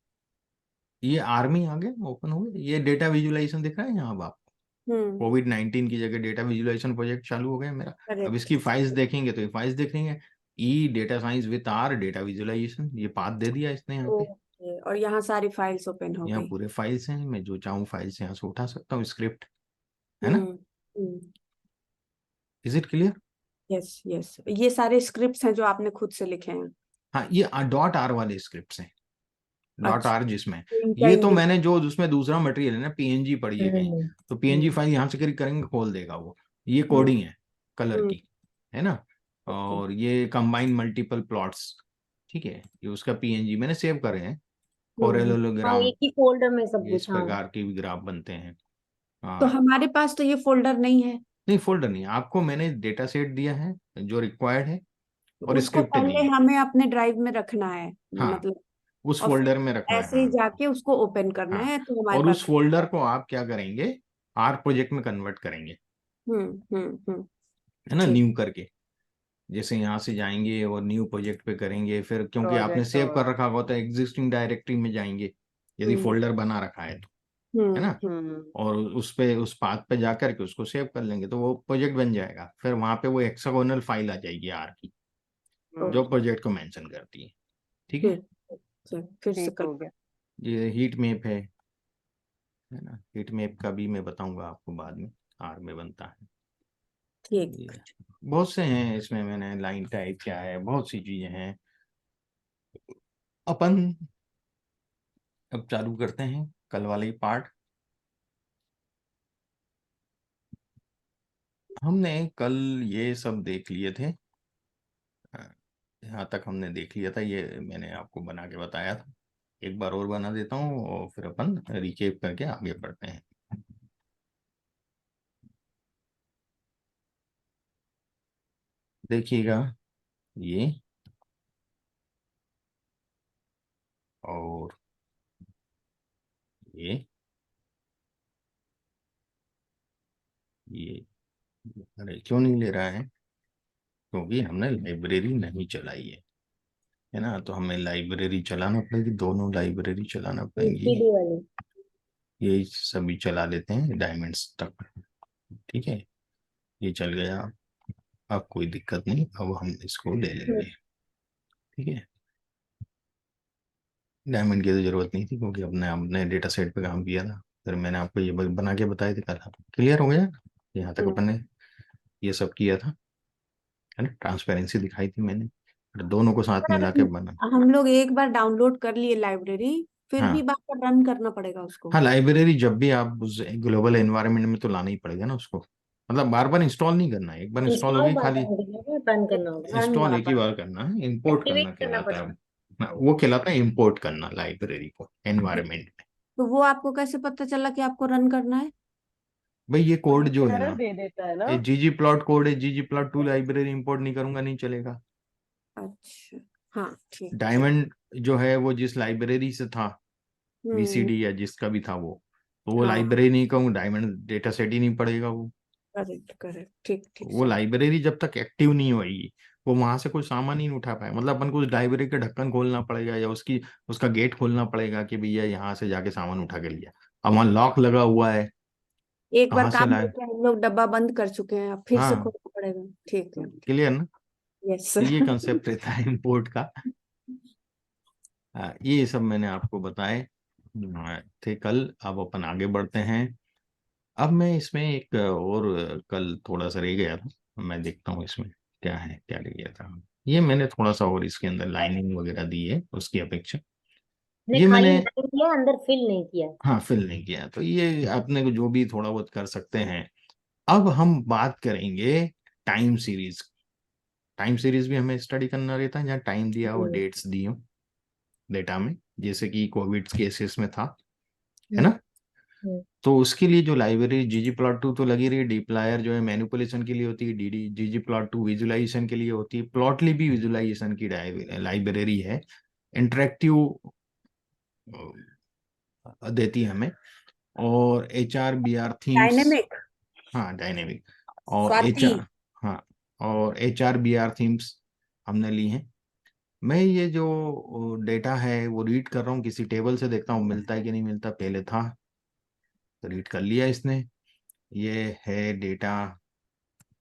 ये आर्मी आ गया, ओपन हो गया। ये डेटा विजुलाइजेशन दिख रहा है यहाँ अब आप। हम्म। कोविड-19 की जगह डेटा विजुलाइजेशन प्रोजेक्ट चालू हो गया मेरा। अब करेक्ट। इसकी फाइल्स देखेंगे तो ये फाइल्स देखेंगे, e data science with R data visualisation, ये पाथ दे दिया इसने यहाँ पे। ओके, और यहाँ सारी फाइल्स ओपन हो यहाँ गई। पूरे फाइल्स हैं, मैं जो चाहूँ फाइल्स यहाँ से उठा सकता हूँ, स्क्रिप्ट, है ना। Hmm. Hmm. Is it clear? Yes yes, ये सारे स्क्रिप्ट्स हैं जो आपने खुद से लिखे हैं? हाँ, ये डॉट आर वाले स्क्रिप्ट्स हैं। डॉट अच्छा, आर जिसमें, तो इनका ये तो इंडेक्स। मैंने जो उसमें दूसरा मटेरियल है ना, पीएनजी पड़ी है कहीं, हम्म, तो पीएनजी हम्म, फाइल यहाँ से क्लिक करेंगे खोल देगा वो। ये हम्म। कोडिंग है कलर हम्म। की, है ना। ओके। और ये कंबाइन मल्टीपल प्लॉट्स, ठीक है, ये उसका पीएनजी मैंने सेव करे हैं। हम्म। हाँ, कोरेलोग्राम, एक ही फोल्डर में सब ये इस कुछ। हाँ। प्रकार के भी ग्राफ बनते हैं। तो हाँ, हमारे पास तो ये फोल्डर नहीं है। नहीं फोल्डर नहीं, आपको मैंने डेटा सेट दिया है जो रिक्वायर्ड है, तो और उसको स्क्रिप्ट दी पहले है। हमें अपने ड्राइव में रखना है, हाँ, मतलब। उस और फोल्डर में फिर रखना है, ऐसे ही हाँ। जाके उसको ओपन करना हाँ, है, तो हमारे और पास। उस फोल्डर को आप क्या करेंगे, आर प्रोजेक्ट में कन्वर्ट करेंगे, हम्म। है ना, ठीक। न्यू करके। जैसे यहाँ से जाएंगे और न्यू प्रोजेक्ट पे करेंगे, फिर क्योंकि आपने प्रोजेक्ट सेव और कर रखा होगा तो एग्जिस्टिंग डायरेक्टरी में जाएंगे, यदि हम्म। फोल्डर बना रखा है तो, है ना। हम्म और उस पे, उस पाथ पे जा करके उसको सेव कर लेंगे तो वो प्रोजेक्ट बन जाएगा। फिर वहां पे वो हेक्सागोनल फाइल आ जाएगी आर की, जो ओके। प्रोजेक्ट को मेंशन करती है। ठीक है। फिर फिर से ठीक कर। हो गया। ये हीट मैप है ना। हीट मैप का भी मैं बताऊंगा आपको बाद में, आर में बनता है ठीक। ये। बहुत से हैं इसमें, मैंने लाइन टाइप क्या है, बहुत सी चीजें हैं। अपन अब चालू करते हैं कल वाले ही पार्ट। हमने कल ये सब देख लिए थे, यहाँ तक हमने देख लिया था, ये मैंने आपको बना के बताया था। एक बार और बना देता हूँ और फिर अपन रिकेप करके आगे बढ़ते हैं। देखिएगा, ये और ये ये अरे क्यों नहीं ले रहा है, क्योंकि हमने लाइब्रेरी नहीं चलाई है ना। तो हमें लाइब्रेरी चलाना पड़ेगी, दोनों लाइब्रेरी चलाना पड़ेंगी। एचटीडी वाली। ये सभी चला लेते हैं डायमंड्स तक, ठीक है। ये चल गया, अब कोई दिक्कत नहीं, अब हम इसको ले लेंगे, ठीक है। डायमंड की तो जरूरत नहीं थी, क्योंकि अपने हमने डेटा सेट पे काम किया था। फिर मैंने आपको ये बना के बताए थे कल, क्लियर हो गया। यहाँ तक हम्म। अपन ने ये सब किया था, है ना। ट्रांसपेरेंसी दिखाई थी मैंने, फिर दोनों को साथ सर, मिला के बना। हम लोग एक बार डाउनलोड कर लिए लाइब्रेरी, फिर भी हाँ बार बार रन करना पड़ेगा उसको? हाँ, लाइब्रेरी जब भी आप उस ग्लोबल एनवायरनमेंट में तो लाना ही पड़ेगा ना उसको। मतलब बार बार इंस्टॉल नहीं करना है, एक बार इंस्टॉल इंस्टॉल होगी बार खाली, बार करना होगा, रन करना होगा। रन इंस्टॉल बार एक ही बार। बार करना है, इंपोर्ट करना एक्टिवेट करना कहलाता है। पड़ेगा। वो कहलाता है इंपोर्ट करना लाइब्रेरी को एनवायरमेंट में। तो वो आपको कैसे पता चला कि आपको रन करना है? भाई ये कोड जो है एरर ना, दे देता है ना। ये ggplot कोड है, ggplot2 लाइब्रेरी इंपोर्ट नहीं करूंगा नहीं चलेगा। अच्छा, हाँ ठीक। डायमंड जो है वो जिस लाइब्रेरी से था, हम्म। वीसीडी या जिसका भी था वो, तो वो हाँ, लाइब्रेरी नहीं कहूँ, डायमंड डेटा सेट ही नहीं पड़ेगा वो। करेक्ट करेक्ट, ठीक ठीक वो सर। लाइब्रेरी जब तक एक्टिव नहीं होगी, वो वहां से कोई सामान ही नहीं उठा पाए। मतलब अपन को उस लाइब्रेरी का ढक्कन खोलना पड़ेगा या उसका गेट खोलना पड़ेगा कि भैया यहाँ से जाके सामान उठा के लिया। अब वहाँ लॉक लगा हुआ है, एक बार कहाँ से काम लाए? करके हम लोग डब्बा बंद कर चुके हैं, अब फिर से हाँ, खोलना पड़ेगा। ठीक है। क्लियर ना? यस तो ये सर। कंसेप्ट रहता है इंपोर्ट का। ये सब मैंने आपको बताए थे कल। अब अपन आगे बढ़ते हैं। अब मैं इसमें एक और कल थोड़ा सा रह गया था, मैं देखता हूँ इसमें क्या है, क्या रह गया था। ये मैंने थोड़ा सा और इसके अंदर लाइनिंग वगैरह दी है उसकी अपेक्षा। ने ये खाली मैंने, लाइन किया, अंदर फिल नहीं किया। हाँ, फिल नहीं किया, तो ये अपने को जो भी थोड़ा बहुत कर सकते हैं। अब हम बात करेंगे टाइम सीरीज। टाइम सीरीज भी हमें स्टडी करना रहता है, जहाँ टाइम दिया हो, हम्म, डेट्स दी हो डेटा में, जैसे कि कोविड केसेस में था, है हम्म, ना? हम्म, तो उसके लिए जो लाइब्रेरी ggplot2 तो लगी रही, डीप्लायर जो है मैनिपुलेशन के लिए होती है, डी ggplot2 विजुलाइजेशन के लिए होती है, प्लॉटली भी विजुलाइजेशन की लाइब्रेरी है। इंटरेक्टिव देती है हमें। और HRBR थीम्स, डायनेमिक। हाँ डायनेमिक। और स्वाति। हाँ, और HRBR थीम्स हमने ली हैं। मैं ये जो डेटा है वो रीड कर रहा हूँ, किसी टेबल से देखता हूँ मिलता है कि नहीं मिलता। पहले था तो रीड कर लिया इसने। ये है डेटा,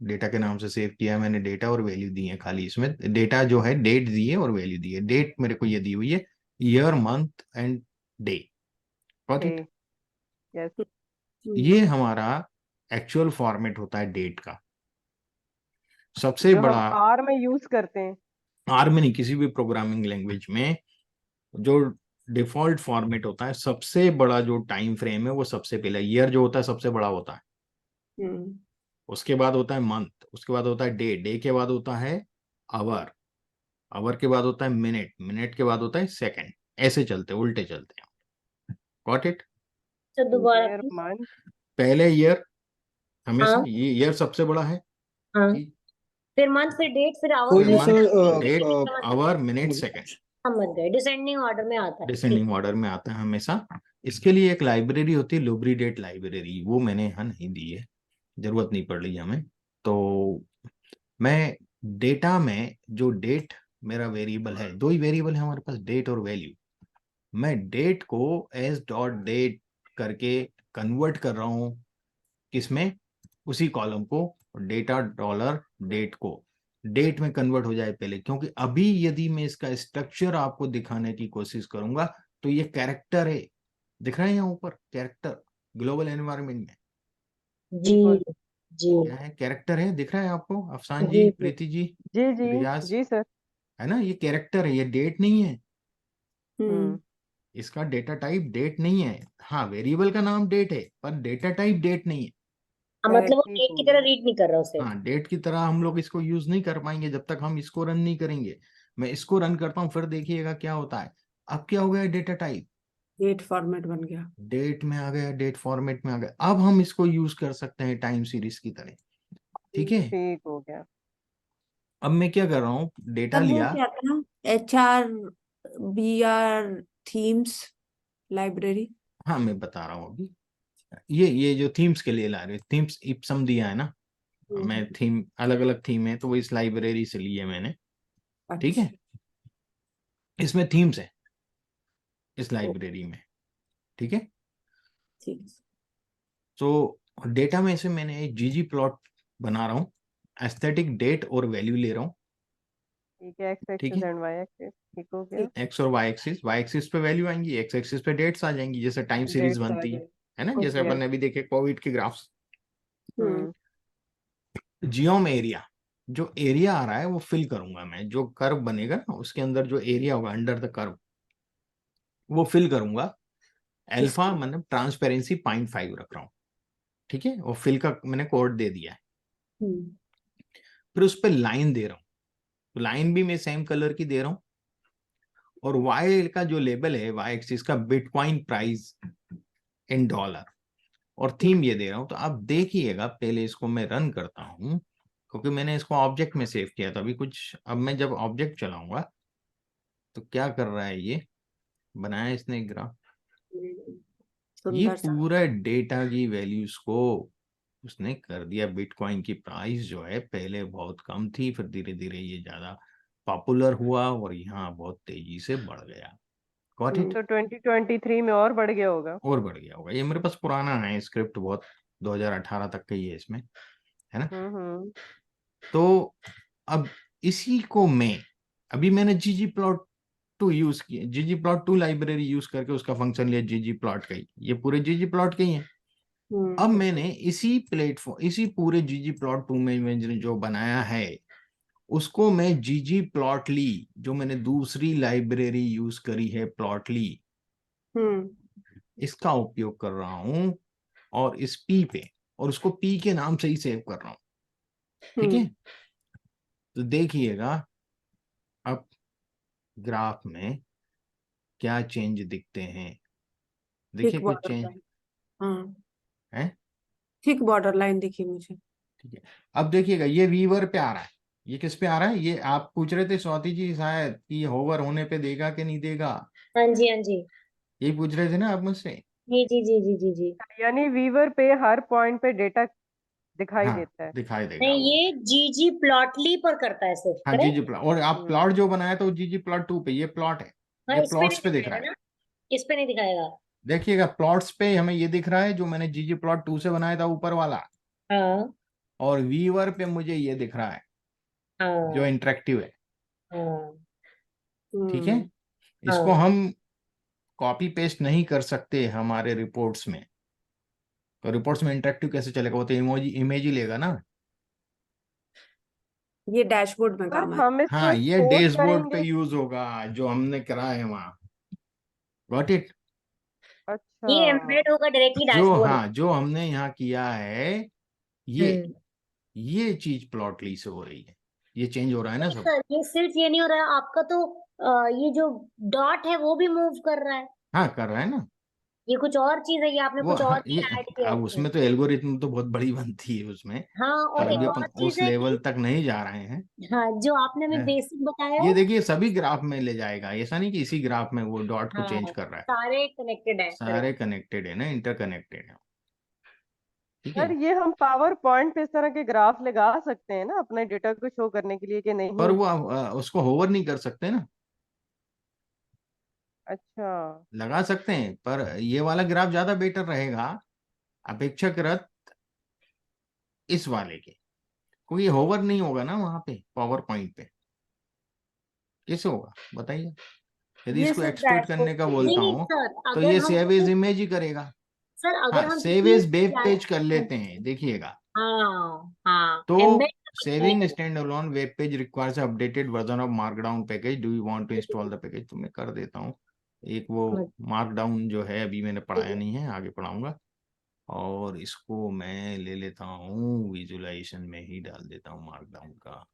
डेटा के नाम से सेव किया है मैंने। डेटा और वैल्यू दी है खाली इसमें। डेटा जो है डेट दी है और वैल्यू दी है। डेट मेरे को ये दी हुई है, year month and day. Got it? ठीक। यस। ये हमारा एक्चुअल फॉर्मेट होता है डेट का। सबसे जो हम बड़ा, आर में यूज करते हैं। आर में नहीं, किसी भी प्रोग्रामिंग लैंग्वेज में जो डिफॉल्ट फॉर्मेट होता है, सबसे बड़ा जो टाइम फ्रेम है वो सबसे पहले ईयर जो होता है सबसे बड़ा होता है। हम्म। उसके बाद होता है मंथ, उसके बाद होता है डे, डे के बाद होता है आवर, आवर के बाद होता है मिनट, मिनट के बाद होता है सेकंड। ऐसे चलते, उल्टे चलते हैं। Got it? तो दोबारा ईयर please। मंथ। पहले ईयर, हमेशा हाँ, ये ईयर सबसे बड़ा है। हाँ, ठीक। फिर मंथ, फिर डेट, फिर आवर, तो फिर फिर ये month, sir date, hour, minute, second. समझ गए, डिसेंडिंग ऑर्डर में आता है, ठीक। डिसेंडिंग ऑर्डर में आता है हमेशा। इसके लिए एक लाइब्रेरी होती है, लुब्रीडेट लाइब्रेरी, वो मैंने यहाँ नहीं दी है, जरूरत नहीं पड़ रही हमें। तो मैं डेटा में जो डेट मेरा वेरिएबल है, दो ही वेरिएबल है हमारे पास, डेट और वैल्यू। मैं डेट को एज डॉट डेट करके कन्वर्ट कर रहा हूँ किसमें, उसी कॉलम को, डेटा डॉलर डेट को डेट में कन्वर्ट हो जाए पहले। क्योंकि अभी यदि मैं इसका स्ट्रक्चर आपको दिखाने की कोशिश करूंगा तो ये कैरेक्टर है, दिख रहा है यहाँ ऊपर कैरेक्टर, ग्लोबल एनवायरनमेंट में जी, बिल्कुल। जी, क्या है, कैरेक्टर है, दिख रहा है आपको अफसान जी, जी, जी, प्रीति जी, जी जी। रियाज, जी सर। है ना? ये कैरेक्टर है, ये डेट नहीं है। हम्म। हम्म। इसका डेटा टाइप डेट नहीं है। हाँ, वेरिएबल का नाम डेट है पर डेटा टाइप डेट नहीं है। हाँ, मतलब वो ठीक डेट हो की तरह गया। रीड नहीं कर रहा उसे। हाँ, डेट की तरह हम लोग इसको यूज नहीं कर पाएंगे जब तक हम इसको रन नहीं करेंगे। मैं इसको रन करता हूँ, फिर देखिएगा क्या होता है। अब क्या हो गया, डेटा टाइप डेट फॉर्मेट बन गया। डेट में आ गया, डेट फॉर्मेट में आ गया। अब हम इसको यूज कर सकते हैं टाइम सीरीज की तरह। ठीक है। ठीक हो गया। अब मैं क्या कर रहा हूँ, डेटा तब वो लिया। क्या था? HRBR themes library. हाँ, मैं बता रहा हूँ अभी। ये जो थीम्स के लिए ला रहे, थीम्स इप्सम दिया है ना, मैं थीम, अलग अलग थीम है तो वो इस लाइब्रेरी से ली है मैंने। ठीक है, अच्छा। इसमें थीम्स है इस ओ, लाइब्रेरी में। ठीक है। ठीक है। तो डेटा में से मैंने एक जीजी प्लॉट बना रहा हूँ, एस्थेटिक, डेट और वैल्यू ले रहा हूँ। ठीक है। एक्स ठीक एक्सिस है, एंड वाई एक्सिस। ठीक हो गया। ठीक। एक्स और वाई एक्सिस पे वैल्यू आएंगी, एक्स एक्सिस पे डेट्स आ जाएंगी, जैसे टाइम सीरीज डेट्स आ बनती जाए। है ना, जैसे अपन यस। ने अभी देखे कोविड के ग्राफ्स। हम्म। हम्म। जियोम एरिया, जो एरिया आ रहा है वो फिल करूंगा मैं, जो कर्व बनेगा ना उसके अंदर जो एरिया होगा अंडर द कर्व वो फिल करूंगा। अल्फा इसको। मतलब ट्रांसपेरेंसी 0.5 रख रहा हूँ। ठीक है, और फिल का मैंने कोड दे दिया है। हम्म। फिर उस पर लाइन दे रहा हूँ, तो लाइन भी मैं सेम कलर की दे रहा हूँ। और वाई का जो लेबल है, वाई एक्सिस का बिटकॉइन प्राइस इन डॉलर, और थीम ये दे रहा हूं। तो आप देखिएगा, पहले इसको मैं रन करता हूं क्योंकि मैंने इसको ऑब्जेक्ट में सेव किया था अभी कुछ। अब मैं जब ऑब्जेक्ट चलाऊंगा तो क्या कर रहा है, ये बनाया इसने एक ग्राफ, ये सुंदर सा। पूरा डेटा की वैल्यूज को उसने कर दिया। बिटकॉइन की प्राइस जो है पहले बहुत कम थी, फिर धीरे धीरे ये ज्यादा पॉपुलर हुआ और यहाँ बहुत तेजी से बढ़ गया। Got it? तो 2023 में और बढ़ गया होगा। और बढ़ गया होगा। ये मेरे पास पुराना है स्क्रिप्ट, बहुत 2018 तक का ही है इसमें, है ना। हम्म। तो अब इसी को मैं, अभी मैंने ggplot2 यूज किया, ggplot2 लाइब्रेरी यूज करके उसका फंक्शन लिया ggplot का ही, ये पूरे ggplot के ही है। अब मैंने इसी प्लेटफॉर्म, इसी पूरे ggplot2 में मैंने जो बनाया है उसको मैं ggplotly, जो मैंने दूसरी लाइब्रेरी यूज करी है plotly, इसका उपयोग कर रहा हूं और इस पी पे, और उसको पी के नाम से ही सेव कर रहा हूं। ठीक है, तो देखिएगा अब ग्राफ में क्या चेंज दिखते हैं। देखिए थिक कुछ बॉर्डर चेंज लाइन, हाँ है। थिक बॉर्डर लाइन दिखी मुझे। ठीक है, अब देखिएगा ये वीवर पे आ रहा है। ये किस पे आ रहा है, ये आप पूछ रहे थे स्वाति जी शायद कि होवर होने पे देगा कि नहीं देगा, हाँ जी, हाँ जी, यही पूछ रहे थे ना आप मुझसे। जी जी जी जी जी जी। यानी वीवर पे हर पॉइंट पे डेटा दिखाई हाँ, देता है। दिखाई देगा नहीं, वो। ये जीजी प्लॉटली पर करता है सिर्फ, हाँ करेक्ट। जीजी प्लॉट, और आप प्लॉट जो बनाया था वो ggplot2 पे, ये प्लॉट है, हाँ, ये इस पे प्लॉट्स नहीं पे दिख रहा दिखाएगा है। ना, इस पे नहीं दिखाएगा। देखिएगा प्लॉट्स पे हमें ये दिख रहा है जो मैंने ggplot2 से बनाया था ऊपर वाला, हाँ और वीवर पे मुझे ये दिख रहा है जो हाँ इंटरेक्टिव है। हाँ ठीक है, इसको हाँ। हम कॉपी पेस्ट नहीं कर सकते हमारे रिपोर्ट्स में। तो रिपोर्ट्स में इंटरेक्टिव कैसे चलेगा, वो तो इमोजी इमेज ही लेगा ना। ये डैशबोर्ड में पर काम है। हम इसको हाँ, ये एक्सपोर्ट डैशबोर्ड पे करेंगे। यूज होगा जो हमने करा है वहां। Got it? अच्छा। ये एम्बेड होगा डायरेक्टली जो, डैशबोर्ड में। हाँ, जो हमने यहाँ किया है, ये हम्म। ये चीज प्लॉटली से हो रही है, ये चेंज हो रहा है ना नहीं सब। सर, ये सिर्फ ये नहीं हो रहा है आपका, तो ये जो डॉट है वो भी मूव कर रहा है। हाँ, कर रहा है ना ये कुछ और चीज है, ये आपने वो। कुछ हाँ, और ही ये ऐड किया है अब इसमें। उसमें तो एल्गोरिथम तो बहुत बड़ी बनती है उसमें, हाँ, पर और अभी एक अपन और चीज उस है लेवल कि तक नहीं जा रहे हैं। हाँ, जो आपने हमें हाँ, बेसिक बताया ये है। देखिए सभी ग्राफ में ले जाएगा, ऐसा नहीं कि इसी ग्राफ में वो डॉट को चेंज हाँ, कर रहा है। सारे कनेक्टेड है, सारे करेक्ट। कनेक्टेड है ना, इंटरकनेक्टेड है। ठीक सर है, ये हम पावर पॉइंट पे इस तरह के ग्राफ लगा सकते हैं ना अपने डेटा को शो करने के लिए कि पर नहीं? वो उसको होवर नहीं कर सकते ना। अच्छा। लगा सकते हैं, पर ये वाला ग्राफ ज्यादा बेटर रहेगा अपेक्षाकृत इस वाले के, क्योंकि होवर नहीं होगा ना वहां पे पावर पॉइंट पे। कैसे होगा बताइए? यदि ये इसको सिर्फ एक्सपोर्ट डैशबोर्ड करने का पे नहीं बोलता नहीं हूँ सर, तो अगर ये हम सेव एज किसी इमेज ही करेगा। सर अगर हाँ, हम सेव किसी एज वेब पेज कर लेते हैं, देखिएगा। हाँ हाँ, तो embed saving stand alone web page requires updated version of markdown package, do you want to install the package? तो मैं कर देता हूँ। एक वो मार्कडाउन जो है अभी मैंने पढ़ाया नहीं है, आगे पढ़ाऊंगा। और इसको मैं ले लेता हूँ विजुलाइजेशन में ही डाल देता हूँ मार्कडाउन का।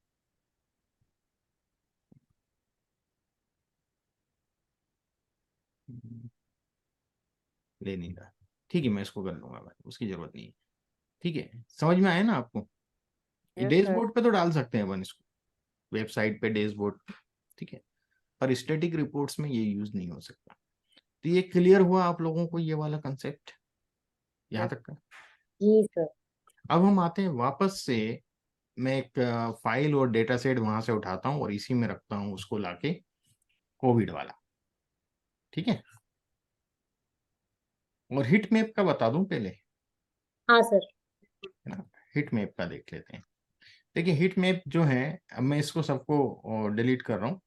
ले नहीं रहा, ठीक है, मैं इसको कर लूंगा भाई, उसकी जरूरत नहीं है। ठीक है, समझ में आया ना आपको? Yes sir. डैशबोर्ड पे तो डाल सकते हैं अपन इसको, वेबसाइट पे डैशबोर्ड। ठीक है, पर स्टैटिक रिपोर्ट्स में ये यूज नहीं हो सकता। तो ये क्लियर हुआ आप लोगों को ये वाला कंसेप्ट यहाँ यस। तक का? जी सर। अब हम आते हैं वापस से, मैं एक फाइल और डेटा सेट वहां से उठाता हूँ और इसी में रखता हूँ उसको लाके, कोविड वाला। ठीक है, और हिट मैप का बता दूं पहले, हाँ सर। है ना। हिट मैप का देख लेते हैं। देखिए हिट मैप जो है, अब मैं इसको सबको डिलीट कर रहा हूँ।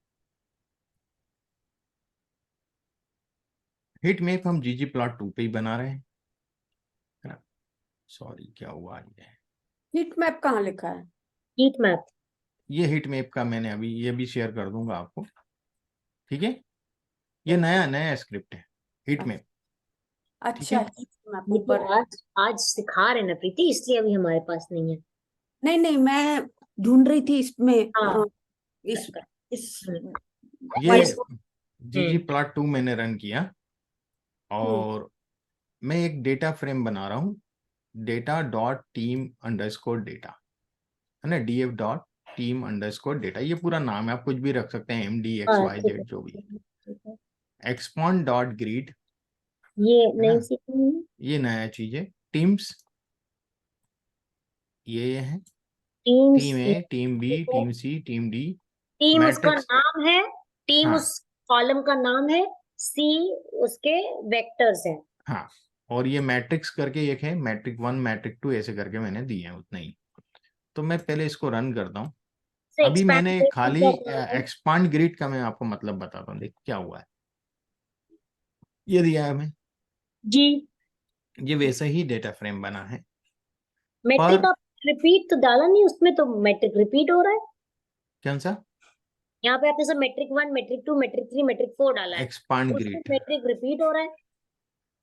हिट मैप हम ggplot2 पे ही बना रहे हैं, है ना। सॉरी, क्या हुआ ये? हीट मैप कहाँ लिखा है? Heat map. ये हिट मैप का मैंने अभी ये भी शेयर कर दूंगा आपको। ठीक है, ये नया नया स्क्रिप्ट है हिट मैप। ठीक अच्छा, है, हीट मैप ये तो ऊपर है। आज आज सिखा रहे ना प्रीति, इसलिए अभी हमारे पास नहीं है। नहीं नहीं, मैं ढूंढ रही थी इसमें हाँ, इस कर- इस ये इसको ggplot2 मैंने रन किया और मैं एक डेटा फ्रेम बना रहा हूँ, data dot team underscore data, है ना, df dot team underscore data, ये पूरा नाम है, आप कुछ भी रख सकते हैं, हाँ ठीक है mdxyz जो भी। ठीक है। expand डॉट ग्रीड, ये है नई ना, सीखनी है। ये नया चीज है। टीम्स ये है, टीम्स टीम ए, टीम बी, टीम सी, टीम डी। टीम उसका मैट्रिक्स, नाम है, टीम हाँ उस कॉलम का नाम है, सी उसके वेक्टर्स हैं। हाँ, और ये मैट्रिक्स करके एक है, मैट्रिक 1 मैट्रिक 2 ऐसे करके मैंने दिए हैं, उतना ही। तो मैं पहले इसको रन करता हूँ। से अभी एक्सपैंड मैंने का खाली क्या काम है? एक्सपांड ग्रिड का मैं आपको मतलब बताता हूँ, देख क्या हुआ है। ये दिया है हमें, जी ये वैसे ही डेटा फ्रेम बना है, मैट्रिक पर आप रिपीट तो डाला नहीं उसमें, तो मैट्रिक रिपीट हो रहा है। कौन सा यहाँ पे आपने सब मैट्रिक 1 मैट्रिक 2 मैट्रिक 3 मैट्रिक 4 डाला है, एक्सपांड उसमें ग्रिड, मैट्रिक रिपीट हो रहा है।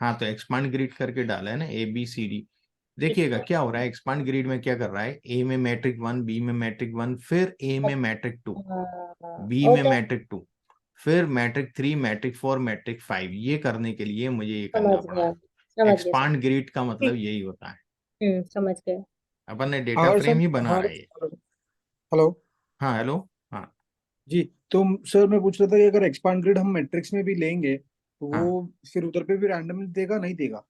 हाँ तो एक्सपांड ग्रिड करके डाला है ना, ए बी सी डी। ठीक देखिएगा है। क्या हो रहा है, एक्सपांड ग्रिड में क्या कर रहा है, ए में मैट्रिक 1, बी में मैट्रिक 1, फिर ए में मैट्रिक 2, बी में ओके मैट्रिक 2, फिर मैट्रिक 3, मैट्रिक 4, मैट्रिक 5। ये करने के लिए मुझे ये करना समझ पड़ा। गया समझ गया एक्सपांड ग्रिड का मतलब ठीक। यही होता है, समझ गए। अपन ने डेटा अगर फ्रेम सर ही बना हमारे रहे हैं। हेलो हाँ हेलो, हाँ जी, तो सर मैं पूछ रहा था कि अगर एक्सपांड ग्रिड हम मैट्रिक्स में भी लेंगे तो हाँ, वो फिर उधर पे भी रैंडमली देगा नहीं देगा?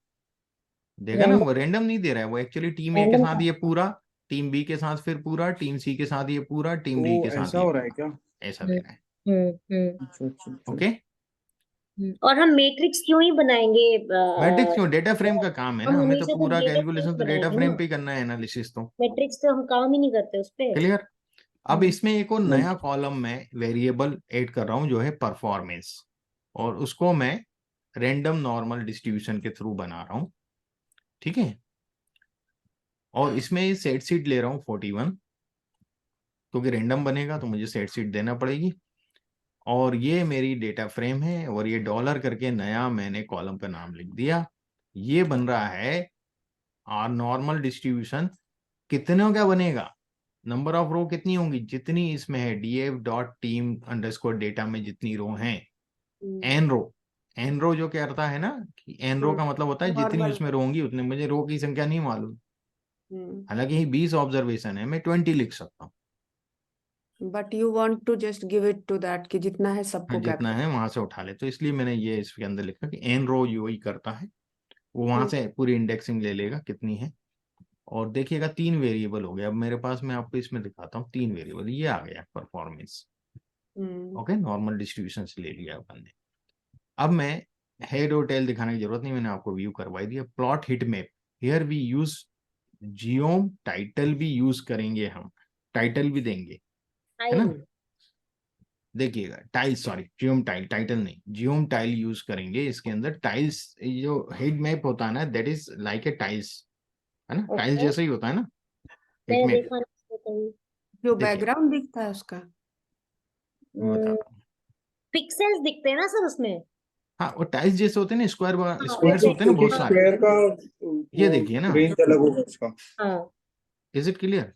देगा ना, वो रैंडम रेंडम नहीं दे रहा है, वो एक्चुअली टीम ए के रैंडम साथ का ये पूरा, टीम बी के साथ फिर पूरा, टीम सी के साथ ये पूरा, टीम डी तो के साथ ऐसा ये हो रहा है पूरा, क्या? ऐसा हम्म दे रहा है। अच्छा अच्छा अच्छा। ओके, और हम मैट्रिक्स क्यों ही बनाएंगे? मैट्रिक्स क्यों, डेटा फ्रेम का काम है हम ना, हमें तो हमेशा तो पूरा डेटा फ्रेम कैलकुलेशन तो डेटा बनाएंगे फ्रेम ना, पे ही करना है, एनालिसिस तो। मैट्रिक्स तो हम काम ही नहीं करते उस पे। क्लियर। अब हम्म इसमें एक और नया कॉलम में वेरिएबल ऐड कर रहा हूं जो है परफॉर्मेंस, और उसको मैं रैंडम नॉर्मल डिस्ट्रीब्यूशन के थ्रू बना रहा हूं, ठीक है। और इसमें सेट सीट ले रहा हूं 41, क्योंकि रैंडम बनेगा तो मुझे सेट सीट देना पड़ेगी। और ये मेरी डेटा फ्रेम है, और ये डॉलर करके नया मैंने कॉलम का नाम लिख दिया। ये बन रहा है और नॉर्मल डिस्ट्रीब्यूशन कितने का बनेगा, नंबर ऑफ रो कितनी होंगी, जितनी इसमें है DF dot team underscore data में जितनी रो हैं, एन रो। एन रो जो कहता है ना कि एन रो का मतलब होता है जितनी नॉर्मल। उसमें रो होंगी उतने, मुझे रो की संख्या नहीं मालूम, हालांकि 20 ऑब्जर्वेशन है, मैं 20 लिख सकता हूँ। But you want to just give it to that कि जितना है हाँ सबको जितना कैप्चर। है वहां से उठा ले, तो इसलिए मैंने ये इसके अंदर लिखा कि एन रो यू ही करता है, वो वहां से पूरी इंडेक्सिंग ले लेगा कितनी है। और देखिएगा 3 वेरिएबल हो गया अब मेरे पास, मैं आपको इसमें दिखाता हूँ 3 वेरिएबल, ये आ गया परफॉर्मेंस। ओके, नॉर्मल डिस्ट्रीब्यूशन से ले लिया अपन ने। अब मैं हेड और टेल दिखाने की जरूरत नहीं, मैंने आपको व्यू करवाई दिया। Plot heat map, here we use geom, title भी यूज करेंगे हम, टाइटल भी देंगे, है ना। देखिएगा tile, sorry geom tile, title नहीं, जियोम टाइल यूज करेंगे इसके अंदर। टाइल्स जो हेड मैप होता है ना, that is like a tiles, है ना, टाइल्स ओके जैसा ही होता है ना हेड मैंने मैप। देखा नहीं कहीं। जो देखिए बैकग्राउंड दिखता है उसका। मैं बताता हूँ, पिक्सेल्स दिखते हैं ना सर उसमें? हाँ वो टाइल्स जैसे होते हैं ना, स्क्वायर हाँ स्क्वायर्स होते हैं ना एक बहुत एक सारे। स्क्वायर का ये वो देखिए ना, रेंज अलग होगा उसका। हाँ इज इट क्लियर।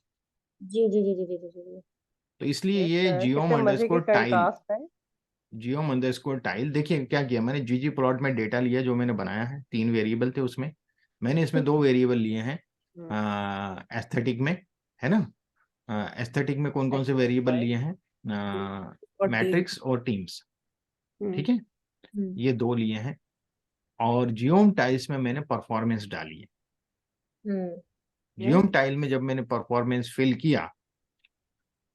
जी जी जी जी जी जी जी। तो इसलिए ये जियोम कितने मजे की अंडरस्कोर टाइल, कंट्रास्ट है। जियोम अंडरस्कोर टाइल, देखिए क्या किया मैंने, जीजी प्लॉट में डेटा लिया जो मैंने बनाया है, 3 वेरिएबल थे उसमें, मैंने इसमें 2 वेरिएबल लिए हैं एस्थेटिक में, है ना। एस्थेटिक में कौन कौन से वेरिएबल लिए हैं, और टीम। मैट्रिक्स और टीम्स, ठीक है, ये 2 लिए हैं। और जियोम टाइल्स में मैंने परफॉर्मेंस डाली है। जियोम टाइल में जब मैंने परफॉर्मेंस फिल किया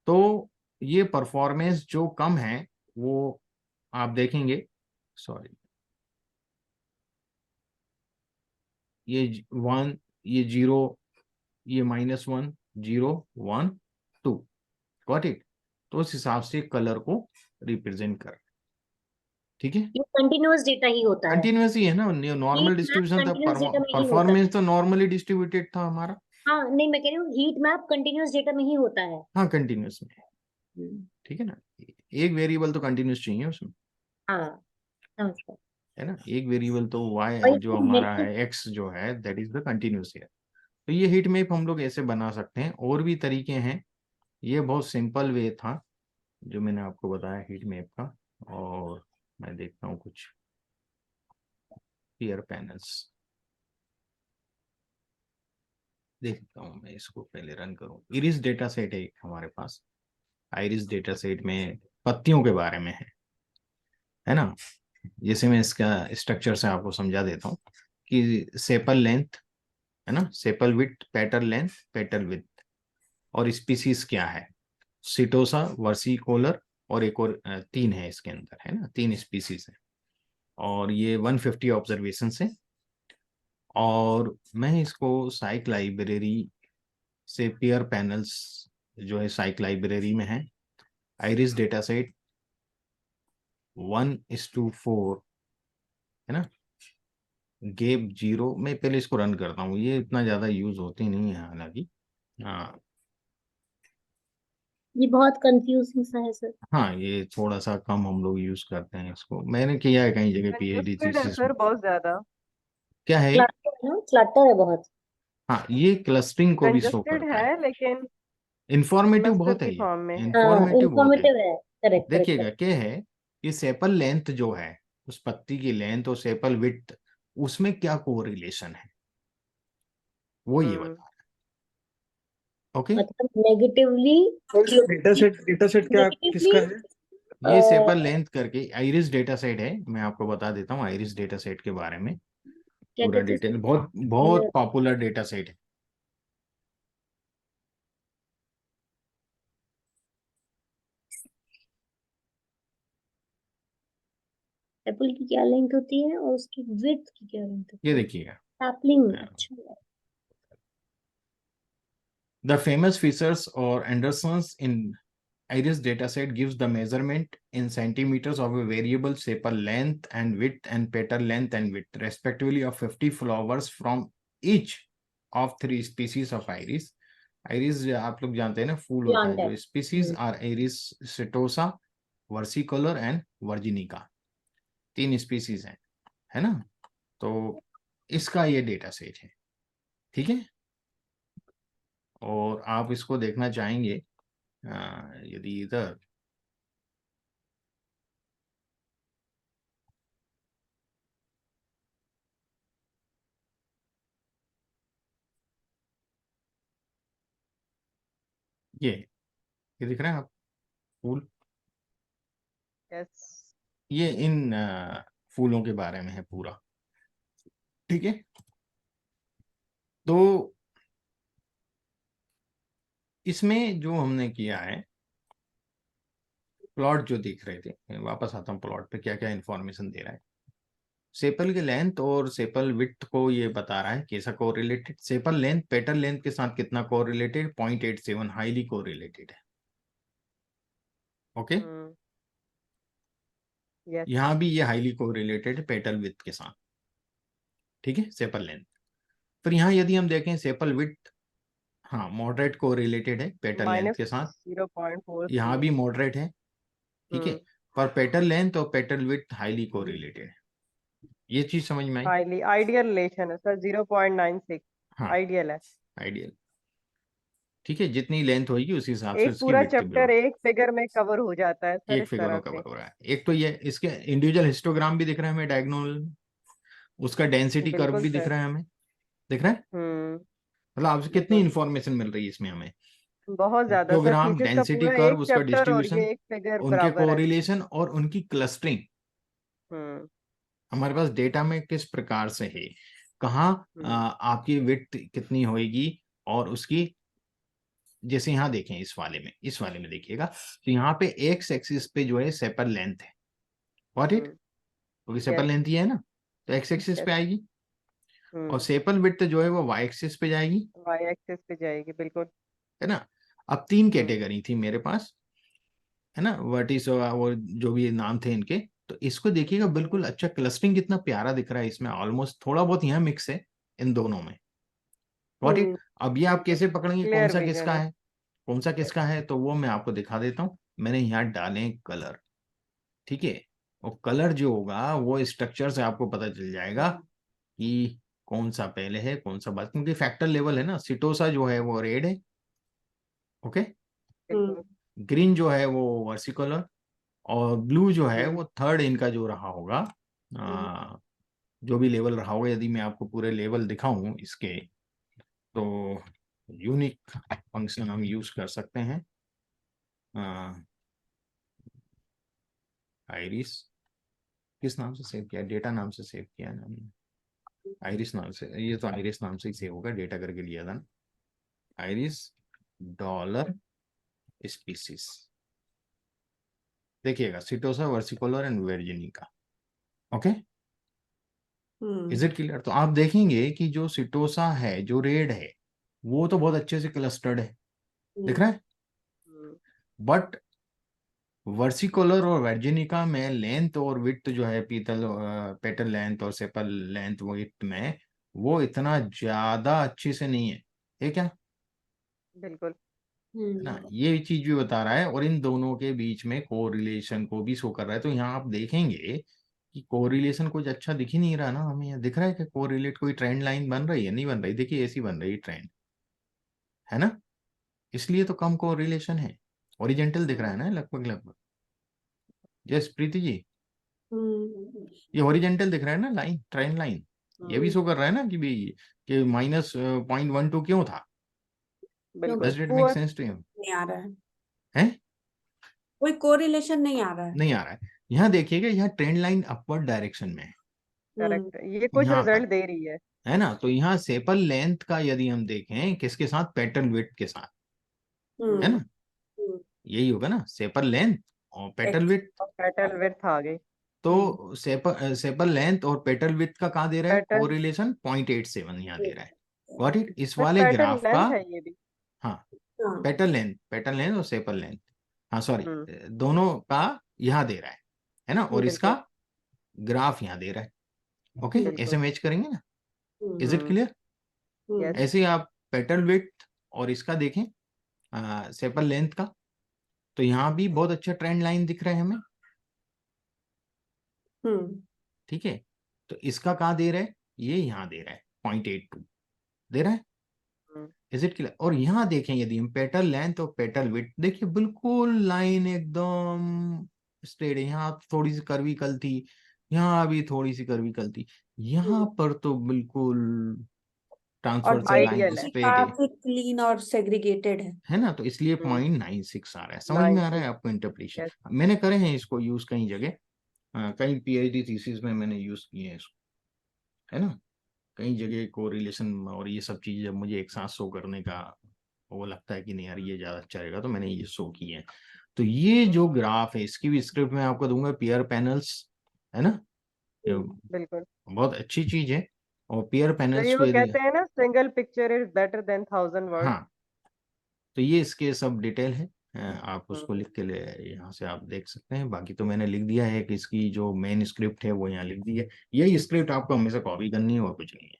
तो ये परफॉर्मेंस जो कम है वो आप देखेंगे, सॉरी ये 1, ये 0, ये -1, 0, 1, 2, गॉट इट। तो उस हिसाब से कलर को रिप्रेजेंट कर, ठीक है। ये कंटिन्यूअस डेटा ही होता है। कंटिन्यूस ही है ना, नॉर्मल हीट मैप डिस्ट्रीब्यूशन था, कंटिन्यूअस डेटा में ही होता है। परफॉर्मेंस तो नॉर्मली डिस्ट्रीब्यूटेड था हमारा। हाँ नहीं मैं कह रही हूँ हीट मैप कंटिन्यूअस डेटा में ही होता है। हाँ कंटिन्यूस में, ठीक है ना, एक वेरिएबल तो कंटिन्यूस चाहिए उसमें, हाँ समझ गए। है ना, एक वेरिएबल तो और y जो इसमें हमारा मैट्रिक्स है x जो है दैट इज द कंटिन्यूस है। तो ये हीट मैप हम लोग ऐसे बना सकते हैं, और भी तरीके हैं, ये बहुत सिंपल वे था जो मैंने आपको बताया हीट मैप का। और मैं देखता हूँ कुछ पेयर पैनल्स देखता हूँ, मैं इसको पहले रन करूँ। इरिस डेटा सेट है हमारे पास। आइरिस डेटा सेट में पत्तियों के बारे में है ना। जैसे मैं इसका स्ट्रक्चर से आपको समझा देता हूँ कि सेपल लेंथ है ना, sepal width, petal length, petal width, और स्पीसीज क्या है, सिटोसा, वर्सिकोलर, और एक और 3 है इसके अंदर, है ना, 3 स्पीसीज है। और ये 150 ऑब्जर्वेशन है। और मैं इसको साइक लाइब्रेरी से पेयर पैनल्स जो है साइक लाइब्रेरी में है, आइरिस डेटा सेट 1:4 है ना, गेप 0। मैं पहले इसको रन करता हूँ, ये इतना ज्यादा यूज होती नहीं है हालांकि। हाँ ये बहुत कंफ्यूजिंग सा है सर। हाँ, ये थोड़ा सा कम हम लोग यूज करते हैं इसको। मैंने किया है कई जगह पीएचडी कंजस्टेड है थीसिस सर में। बहुत ज्यादा। क्या है? क्लटर है ना, क्लटर है बहुत। हाँ, ये क्लस्टरिंग को भी शो कंजस्टेड करता है। है लेकिन इंफॉर्मेटिव क्लस्टर बहुत है, की ये फॉर्म में है। हाँ, इंफॉर्मेटिव बहुत है। इंफॉर्मेटिव है। करेक्ट करेक्ट देखिएगा करेक्ट। क्या है कि सेपल लेंथ जो है, उस पत्ती की लेंथ और सेपल विड्थ, उसमें क्या कोरिलेशन है, वो ये हम्म बता। ओके, मतलब नेगेटिवली, डेटा सेट क्या नेगेटिवली किसका है? ये सेपल लेंथ करके आइरिस डेटा सेट है। मैं आपको बता देता हूँ आइरिस डेटा सेट के बारे में क्या पूरा कहते हैं डिटेल। सर? बहुत बहुत पॉपुलर डेटा सेट है। एप्पल की क्या लेंथ होती है और उसकी विड्थ की क्या लेंथ होती ये है? देखिएगा, सैपलिंग, अच्छा। the famous features or Anderson's in iris dataset gives the measurement in centimeters of a variable sepal length and width and petal length and width respectively of 50 flowers from each of 3 species of iris. iris आप लोग जानते हैं ना, फूल होता है। Plant है। जो species are iris setosa, versicolor and virginica, 3 species हैं, है ना। तो इसका ये डेटा सेट है, ठीक है। और आप इसको देखना चाहेंगे यदि इधर ये दिख रहा है आप फूल, यस। ये इन फूलों के बारे में है पूरा, ठीक है। तो इसमें जो हमने किया है, प्लॉट जो दिख रहे थे, मैं वापस आता हूँ प्लॉट पे, क्या क्या इंफॉर्मेशन दे रहा है। सेपल के लेंथ और सेपल विड्थ को ये बता रहा है कैसा correlated. Sepal length petal length के साथ कितना कोरिलेटेड, 0.87, हाईली कोरिलेटेड है। Okay, yes. यहाँ भी ये हाईली कोरिलेटेड है पेटल विड्थ के साथ, ठीक है, सेपल लेंथ। फिर यहाँ यदि हम देखें सेपल विड्थ, हाँ मॉडरेट कोरिलेटेड है पेटल लेंथ माइनस के साथ। 0.43। यहाँ भी मॉडरेट है, ठीक है। पर पेटल लेंथ और पेटल विड्थ हाईली कोरिलेटेड है। ये चीज समझ में आई? हाईली आइडियल रिलेशन है सर, 0.96 हाँ, आइडियल है। आइडियल, ठीक है। जितनी लेंथ होगी उसी हिसाब से एक उसकी पूरा विड्थ भी चैप्टर होगी। एक फिगर में कवर हो जाता है सर एक इस फिगर तरह में से। कवर हो रहा है। एक तो ये इसके इंडिविजुअल हिस्टोग्राम भी दिख रहा है हमें डायगोनल, उसका डेंसिटी कर्व बिल्कुल भी दिख सर। रहा है हमें, दिख रहा है। हम्म मतलब आपसे कितनी बिल्कुल। इंफॉर्मेशन मिल रही है इसमें हमें, बहुत ज्यादा सर, हिस्टोग्राम, थीसिस का डेंसिटी पूरा कर्व, एक उसका चैप्टर और डिस्ट्रीब्यूशन, ये एक फिगर उनके बराबर है। कोरिलेशन और उनकी क्लस्टरिंग हम्म हमारे पास डेटा में किस प्रकार से है, कहाँ हम्म आपकी विड्थ कितनी होएगी, और उसकी, जैसे यहाँ देखें इस वाले में देखिएगा, तो यहाँ पे एक्स एक्सिस पे जो है सेपल लेंथ है, व्हाट इट, हम्म क्योंकि यस सेपल लेंथ ही है ना, तो एक्स एक्सिस पे यस। आएगी। और हम्म सेपल विड्थ जो है वो वाई एक्सिस पे जाएगी, वाई एक्सिस पे जाएगी, बिल्कुल। है ना। अब 3 हम्म कैटेगरी थी मेरे पास, है ना, वर्टिस और जो भी नाम थे इनके। तो इसको देखिएगा, बिल्कुल अच्छा क्लस्टरिंग कितना प्यारा दिख रहा है इसमें, ऑलमोस्ट थोड़ा बहुत यहाँ मिक्स है इन दोनों में, व्हाट इट। हम्म अब ये आप बिल्कुल कैसे पकड़ेंगे कौन क्लियर सा विजन किसका है। है, कौन सा किसका है, तो वो मैं आपको दिखा देता हूँ। मैंने यहाँ डाले कलर, ठीक है। और कलर जो होगा वो स्ट्रक्चर से आपको पता चल जाएगा कि कौन सा पहले है कौन सा बाद, क्योंकि फैक्टर लेवल है ना। सिटोसा जो है वो रेड है, ओके। बिल्कुल। ग्रीन जो है वो वर्सिकलर, और ब्लू जो है हम्म, वो थर्ड इनका जो रहा होगा, जो भी लेवल रहा होगा। यदि मैं आपको पूरे लेवल दिखाऊं इसके, तो यूनिक फंक्शन हम यूज कर सकते हैं। आइरिस किस नाम से सेव किया, डेटा नाम से सेव किया ना हमने, आइरिस नाम से। ये तो आइरिस नाम से ही सेव होगा, डेटा करके लिया था ना, आइरिस डॉलर स्पीसीज। देखिएगा, setosa, versicolor and virginica. Okay, is it clear? तो आप देखेंगे कि जो सिटोसा है, जो रेड है, वो तो बहुत अच्छे से क्लस्टर्ड है, दिख रहा है। हम्म, बट वर्सिकोलर और वर्जिनिका में लेंथ और विड्थ जो है, पेटल लेंथ और सेपल लेंथ विड्थ में, वो इतना ज्यादा अच्छे से नहीं है। ये क्या बिल्कुल। है ना, ये चीज भी बता रहा है। और इन दोनों के बीच में कोरिलेशन को भी शो कर रहा है। तो यहाँ आप देखेंगे कि कोरिलेशन कुछ अच्छा दिख ही नहीं रहा ना हमें। यहाँ दिख रहा है कि कोरिलेट कोई ट्रेंड लाइन बन रही है? नहीं बन रही। देखिए ऐसी बन रही ट्रेंड, है ना। इसलिए तो कम कोरिलेशन है। ओरिजेंटल दिख रहा है ना लगभग लगभग। यस प्रीति जी, ये ओरिजेंटल दिख रहा है ना, लाइन, ट्रेंड लाइन। ये भी शो कर रहा है ना कि भी कि -0.12 क्यों था। बिल्कुल does it make poor. Sense to you? नहीं आ रहा है, है, कोई कोरिलेशन नहीं आ रहा है। नहीं आ रहा है। यहाँ देखिएगा, यहाँ ट्रेंड लाइन अपवर्ड डायरेक्शन में है, करेक्ट, ये कुछ यहाँ पर, रिजल्ट दे रही है ना। तो यहाँ सेपल लेंथ का यदि हम देखें किसके साथ, पेटल विड्थ के साथ, है ना। हम्म, यही होगा ना, सेपल लेंथ और पेटल विड्थ। और पेटल विड्थ आ गई। तो सेपल लेंथ और पेटल विड्थ का कहाँ दे रहा है पेटल, कोरिलेशन? 0.87 यहाँ दे रहा है। Got it? इस बस वाले पेटल ग्राफ का, लेंथ है ये भी। हाँ, हाँ, पेटल लेंथ और सेपल लेंथ, हाँ सॉरी, हम्म, दोनों का यहाँ दे रहा है ना। और इसका बिल्कुल ग्राफ यहाँ दे रहा है। ओके, ऐसे बिल्कुल। मैच करेंगे ना। Is it hmm, clear? Yes. ऐसे ही आप पेटल विड्थ और इसका देखें, सेपल लेंथ का, तो यहाँ भी बहुत अच्छा ट्रेंड लाइन दिख रहा है हमें। ठीक है, तो इसका कहाँ दे रहा है? ये यहाँ दे रहा है, 0.82 दे रहा है। Is it clear? और यहाँ देखें, यदि हम पेटल लेंथ और पेटल विड्थ, देखिए बिल्कुल लाइन एकदम स्ट्रेट है। यहाँ थोड़ी सी कर्विकल थी, यहाँ भी थोड़ी सी कर्विकल थी, यहाँ पर तो बिल्कुल और ट्रांसवर्सल लाइन आइडियल है। डायरेक्शन स्ट्रेट काफी क्लीन और सेग्रीगेटेड है ना। तो इसलिए हम्म, 0.96 आ रहा है। समझ में नाइन आ रहा है सिक्स। आपको इंटरप्रिटेशन? यस। मैंने करे हैं इसको यूज कई जगह, कई पीएचडी थीसिस में मैंने यूज किए हैं इसको, है ना। कई जगह को रिलेशन और ये सब चीजें जब मुझे एक साथ शो करने का वो लगता है कि नहीं यार ये ज्यादा अच्छा रहेगा, तो मैंने ये शो किए हैं। तो ये जो ग्राफ है, इसकी भी स्क्रिप्ट मैं आपको दूंगा, पियर पैनल्स, है ना। ये बिल्कुल। बहुत अच्छी चीज है। और पियर तो पैनल्स ये को वो यदि, कहते हैं ना, single picture is better than 1000 word. हाँ, तो ये इसके सब डिटेल है। आप उसको हम्म, लिख के ले, यहाँ से आप देख सकते हैं। बाकी तो मैंने लिख दिया है कि इसकी जो मेन स्क्रिप्ट है वो यहाँ लिख दी है। यही स्क्रिप्ट आपको हमेशा कॉपी करनी है और कुछ नहीं है।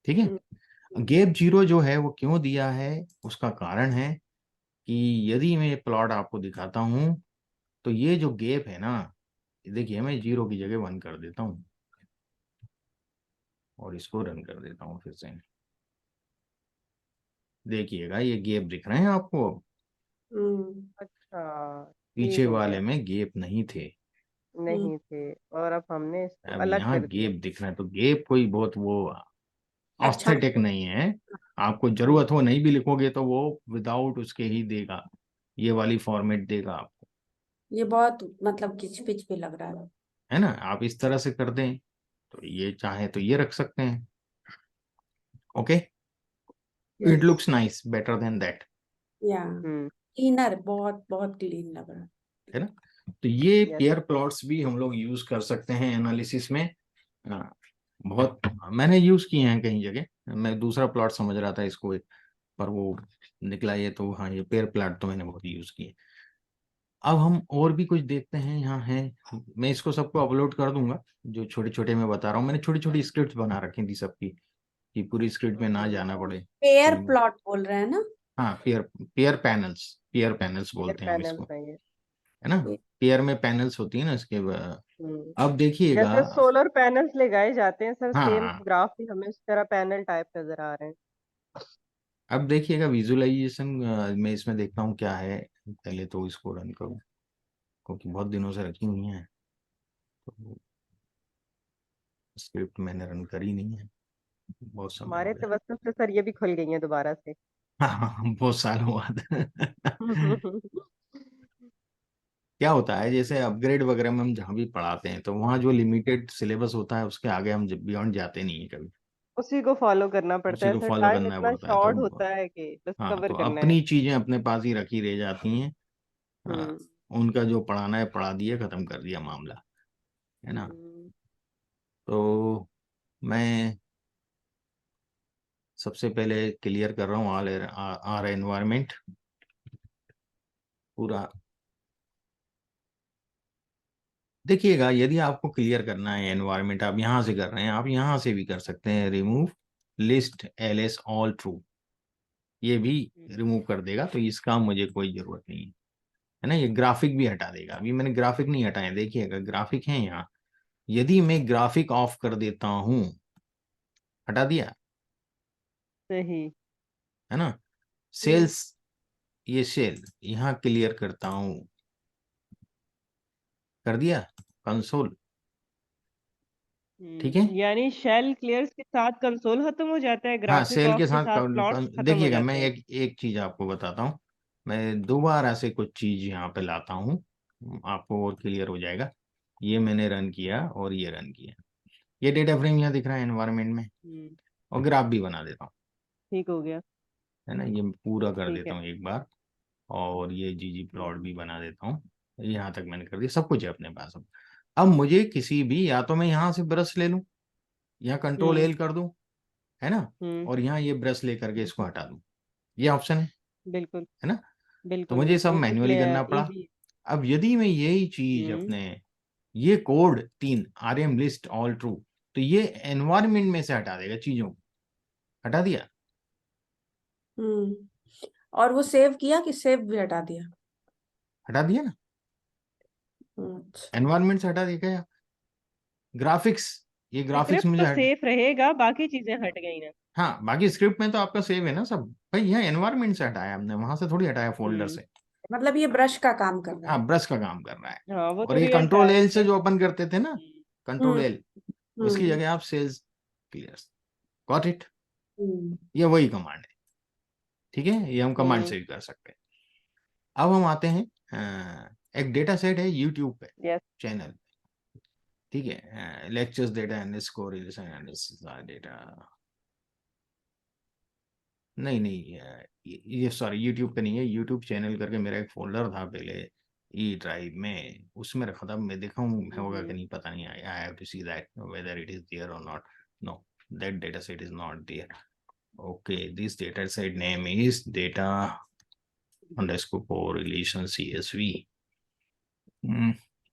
ठीक है। गैप जीरो जो है वो क्यों दिया है, उसका कारण है कि यदि मैं प्लॉट आपको दिखाता हूं, तो ये जो गैप है ना, देखिए मैं 0 की जगह 1 कर देता हूं और इसको रन कर देता हूं फिर से। देखिएगा ये गैप दिख रहे हैं आपको अब। अच्छा, पीछे ठीक हो वाले गया। में गैप नहीं थे, नहीं थे, और अब हमने इसको अब अलग यहाँ कर दिया। गैप दिख रहा है। तो गैप कोई बहुत वो अच्छा, ऑस्थेटिक नहीं है। आपको जरूरत हो नहीं भी लिखोगे तो वो विदाउट उसके ही देगा, ये वाली फॉर्मेट देगा आपको, ये बहुत मतलब किच पिच भी लग रहा है ना। आप इस तरह से कर दें, तो ये चाहे तो ये रख सकते हैं। Okay, it yes. Looks nice, better than that, है। या हम्म, क्लीनर, बहुत बहुत क्लीन लग रहा है। है ना। तो ये यस। पेयर प्लॉट्स भी हम लोग यूज कर सकते हैं एनालिसिस में। हाँ, बहुत मैंने यूज किए हैं कई जगह। मैं दूसरा प्लॉट समझ रहा था इसको, पर वो निकला ये। तो हाँ, ये पेयर प्लॉट तो मैंने बहुत यूज किए। अब हम और भी कुछ देखते हैं, यहाँ है। मैं इसको सबको अपलोड कर दूंगा, जो छोटे छोटे मैं बता रहा हूँ। मैंने छोटी छोटी स्क्रिप्ट बना रखी थी सबकी, कि पूरी स्क्रिप्ट में ना जाना पड़े। पेयर तो प्लॉट बोल रहे हैं ना? हाँ, पेयर पेयर पैनल्स एयर बोलते हैं हम पैनल्स इसको, हैं ये। है ना। पेयर में पैनल्स होती है ना इसके हम्म, अब देखिएगा, जैसे सोलर पैनल्स लगाए जाते हैं सर, हाँ सेम हाँ, ग्राफ भी हमें इस तरह पैनल टाइप नजर आ रहे हैं। अब देखिएगा विजुअलाइजेशन में इसमें देखता हूँ क्या है। पहले तो इसको रन करूँ, क्योंकि बहुत दिनों से रखी हुई हैं, तो स्क्रिप्ट मैंने रन करी नहीं है, बहुत समय हो हमारे गया। तवज्जुह से सर ये भी खुल गई है दोबारा से। हाँ, बहुत सालों बाद। क्या होता है, जैसे अपग्रेड वगैरह में हम जहाँ भी पढ़ाते हैं तो वहाँ जो लिमिटेड सिलेबस होता है उसके आगे हम बियॉन्ड जाते नहीं है कभी, उसी को फॉलो करना पड़ता उसी है को सर, फॉलो टाइम करना इतना पड़ता है। तो शॉर्ट होता है कि बस हाँ, कवर तो करना है। अपनी चीजें अपने पास ही रखी रह जाती हैं। हाँ, हम्म। उनका जो पढ़ाना है पढ़ा दिया, खत्म कर दिया मामला, है ना। हम्म। तो मैं सबसे पहले क्लियर कर रहा हूँ आर एनवायरमेंट पूरा। देखिएगा, यदि आपको क्लियर करना है एनवायरमेंट, आप यहाँ से कर रहे हैं, आप यहाँ से भी कर सकते हैं। Remove list LS all true, ये भी रिमूव कर देगा, तो इसका मुझे कोई जरूरत नहीं है ना। ये ग्राफिक भी हटा देगा। अभी मैंने ग्राफिक नहीं हटाए, देखिएगा ग्राफिक है यहाँ। यदि मैं ग्राफिक ऑफ कर देता हूँ, हटा दिया, सही। है ना। सेल्स, ये सेल यहाँ क्लियर करता हूँ, कर दिया कंसोल, ठीक है। यानी शेल क्लियर्स के साथ कंसोल खत्म हो जाता है, हाँ, ग्राफिक सेल ऑफ के के साथ साथ प्लॉट्स खत्म हो देखिएगा, मैं जाते हैं। एक चीज आपको बताता हूँ। मैं दोबारा से कुछ चीज यहाँ पे लाता हूँ, आपको और क्लियर हो जाएगा। ये मैंने रन किया और ये रन किया, ये डेटा फ्रेम यहाँ दिख रहा है एनवायरनमेंट में, और ग्राफ भी बना देता हूँ, ठीक हो गया। है ना। ये पूरा कर ठीक देता है। हूँ एक बार, और ये जीजी प्लॉट भी बना देता हूँ। यहाँ तक मैंने कर दिया, सब कुछ है अपने पास। अब मुझे किसी भी, या तो मैं यहाँ से ब्रश ले लूँ, यहाँ कंट्रोल हम्म। एल कर दूँ, है ना, हम्म। और यहाँ ये ब्रश लेकर के इसको हटा दूँ, ये ऑप्शन बिल्कुल। है ना। तो बिल्कुल मुझे सब बिल्कुल मैन्युअली करना पड़ा। इजी। अब यदि मैं यही चीज हम्म। अपने, ये code 3 RM list all true, तो ये एनवायरमेंट में से हटा देगा चीजों को, हटा दिया। और वो सेव किया कि सेव भी हटा दिया? हटा दिया ना, अच्छा। एनवायरमेंट से हटा दिया क्या। ग्राफिक्स, ये ग्राफिक्स स्क्रिप्ट मुझे तो सेफ रहेगा, बाकी चीजें हट गई ना। हाँ, बाकी स्क्रिप्ट में तो आपका सेव है ना सब भाई। यहाँ एनवायरमेंट से हटाया हमने, वहां से थोड़ी हटाया फोल्डर हम्म। से। मतलब ये ब्रश का काम कर रहा है। हाँ, ब्रश का काम कर रहा है। हाँ, वो और तो ये रियल कंट्रोल टाइम एल से है। जो ओपन करते थे ना, कंट्रोल हम्म। एल, उसकी हम्म। जगह आप सेल्स क्लियर्स, गॉट इट। हम्म। ये वही कमांड है, ठीक है, ये हम कमांड हम्म। से भी कर सकते हैं। अब हम आते हैं, एक डेटा सेट है यूट्यूब पे, यस। चैनल, ठीक है, lectures data analysis correlation analysis data, नहीं नहीं, ये सॉरी यूट्यूब पे नहीं है। यूट्यूब चैनल करके मेरा एक फोल्डर था पहले ई ड्राइव में, उसमें रखा था। मैं देखा हूँ होगा कि नहीं पता नहीं, I have to see that whether it is there or not. No, that data set is not there. Okay, this data set name is data underscore correlation CSV।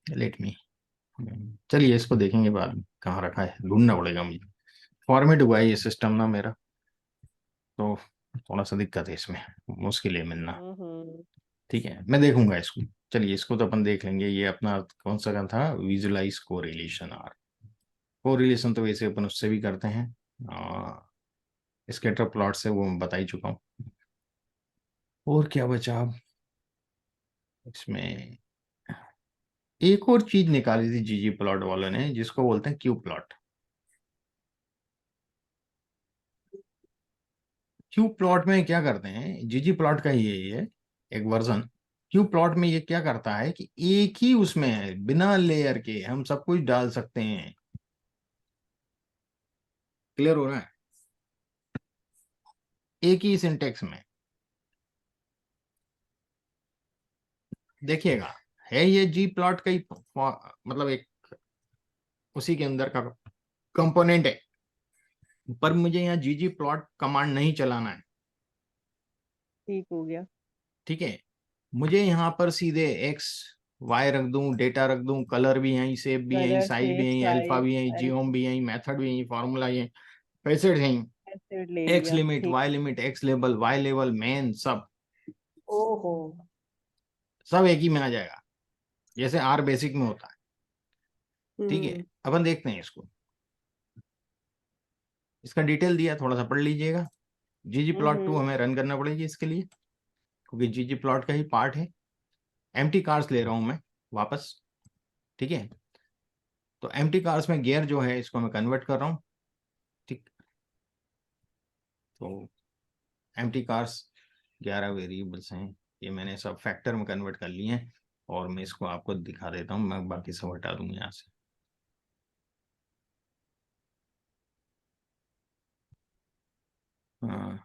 Let me, चलिए इसको देखेंगे बाद में, कहाँ रखा है, ढूंढना पड़ेगा मुझे। फॉर्मेट हुआ है ये सिस्टम ना मेरा, तो थोड़ा सा दिक्कत है इसमें, मुश्किल है मिलना। हम्म। ठीक है, मैं देखूंगा इसको। चलिए इसको तो अपन देख लेंगे। ये अपना कौन सा का था, विजुलाइज कोरिलेशन आर। कोरिलेशन तो वैसे अपन उससे भी करते हैं, स्कैटर प्लॉट से, वो मैं बता ही चुका हूँ। और क्या बचा अब इसमें, एक और चीज निकाली थी जीजी प्लॉट वालों ने, जिसको बोलते हैं क्यू प्लॉट। क्यू प्लॉट में क्या करते हैं, जीजी प्लॉट का ही है ये एक वर्जन। क्यू प्लॉट में ये क्या करता है कि एक ही उसमें है, बिना लेयर के हम सब कुछ डाल सकते हैं। क्लियर हो रहा है, एक ही सिंटेक्स में। देखिएगा, है ये जी प्लॉट का ही मतलब एक उसी के अंदर का कंपोनेंट है, पर मुझे यहाँ जीजी प्लॉट कमांड नहीं चलाना है, ठीक हो गया। ठीक है। मुझे यहाँ पर सीधे एक्स वाई रख दूं, डेटा रख दूं, कलर भी यहीं, शेप भी यहीं, कलर साइज भी शेप यहीं, अल्फा साइज भी यहीं, जियोम भी यहीं, मेथड भी यहीं, फॉर्मूला यहीं, पैसेट यहीं, एसिड ले एक्स लिया, लिमिट, ठीक। Y limit, X label, Y level, main, सब ओहो। सब एक ही में आ जाएगा, जैसे आर बेसिक में होता है। ठीक है, हम्म। अपन देखते हैं इसको। इसका डिटेल दिया, थोड़ा सा पढ़ लीजिएगा। जीजी प्लॉट 2 हम्म। हमें रन करना पड़ेगी इसके लिए, क्योंकि जीजी प्लॉट का ही पार्ट है। एम्प्टी कार्स ले रहा हूं मैं, वापस, ठीक है। तो एम्प्टी कार्स में गियर जो है इसको मैं कन्वर्ट कर रहा हूँ, ठीक। तो एम्प्टी कार्स 11 वेरिएबल्स हैं, ये मैंने सब फैक्टर में कन्वर्ट कर लिए हैं, और मैं इसको आपको दिखा देता हूँ, मैं बाकी सब हटा दूंगा यहाँ से। हाँ,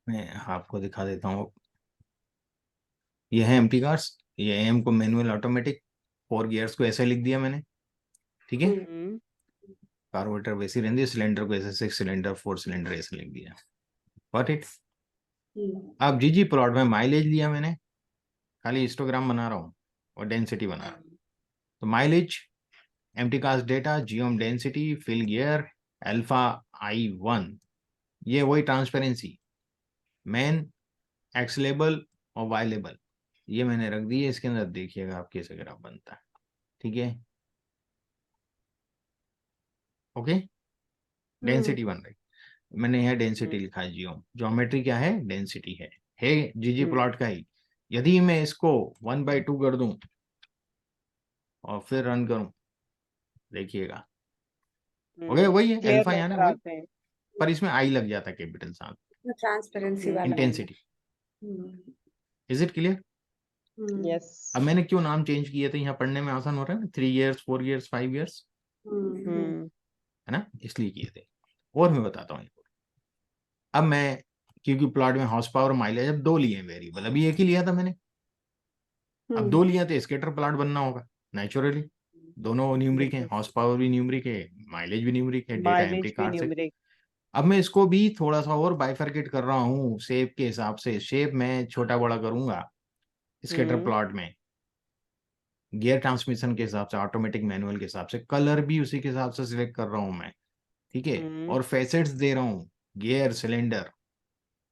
मैं आपको दिखा देता हूँ। ये है एम्प्टी कार्स, ये एम को मैनुअल ऑटोमेटिक, 4 गियर्स को ऐसे लिख दिया मैंने, ठीक है। हम्म कार्बोरेटर वैसी रहती है, सिलेंडर को ऐसे 6 सिलेंडर 4 सिलेंडर ऐसे लिख दिया, गॉट इट। अब जीजी प्लॉट में माइलेज लिया मैंने, खाली हिस्टोग्राम बना रहा हूँ और डेंसिटी बना रहा हूँ। तो mileage, mtcars data, geom density, fill gear, alpha I1, ये वही ट्रांसपेरेंसी, मैन, एक्स लेबल और वाई लेबल, ये मैंने रख दी है। इसके अंदर देखिएगा आप कैसे ग्राफ बनता है, ठीक है। ओके, डेंसिटी बन रही, मैंने यहाँ डेंसिटी लिखा है, ज्योमेट्री क्या है, डेंसिटी है जीजी प्लॉट का ही। यदि मैं इसको 1/2 कर दूं और फिर रन करूं, देखिएगा ओके, वही है क्लियर अल्फा, यहाँ ना लेटर वही, आते हैं। पर इसमें आई लग जाता है कैपिटल साथ, ट्रांसपेरेंसी वाला है। Intensity. Is it clear? Yes. अब मैंने क्यों नाम चेंज किए थे, यहाँ पढ़ने में आसान हो रहा है ना, 3 ईयर्स 4 ईयर्स 5 ईयर्स, है ना, इसलिए किए थे। और मैं बताता हूँ, अब मैं, क्योंकि प्लॉट में हॉर्स पावर माइलेज अब 2 लिए हैं वेरिएबल, अभी एक ही लिया था मैंने, अब 2 लिया तो स्केटर प्लॉट बनना होगा नेचुरली, दोनों न्यूमरिक है, हॉर्स पावर भी न्यूमरिक है, माइलेज भी न्यूमरिक है, डेटा एम्प्टी माइलेज भी कार से। न्यूमरिक। अब मैं इसको भी थोड़ा सा और बाइफरकेट कर रहा हूँ शेप के हिसाब से, शेप मैं छोटा बड़ा करूंगा स्केटर प्लॉट में, गियर ट्रांसमिशन के हिसाब से, ऑटोमेटिक मैनुअल के हिसाब से, कलर भी उसी के हिसाब से सिलेक्ट कर रहा हूँ मैं, ठीक है। और फैसेट्स दे रहा हूँ, गियर, सिलेंडर,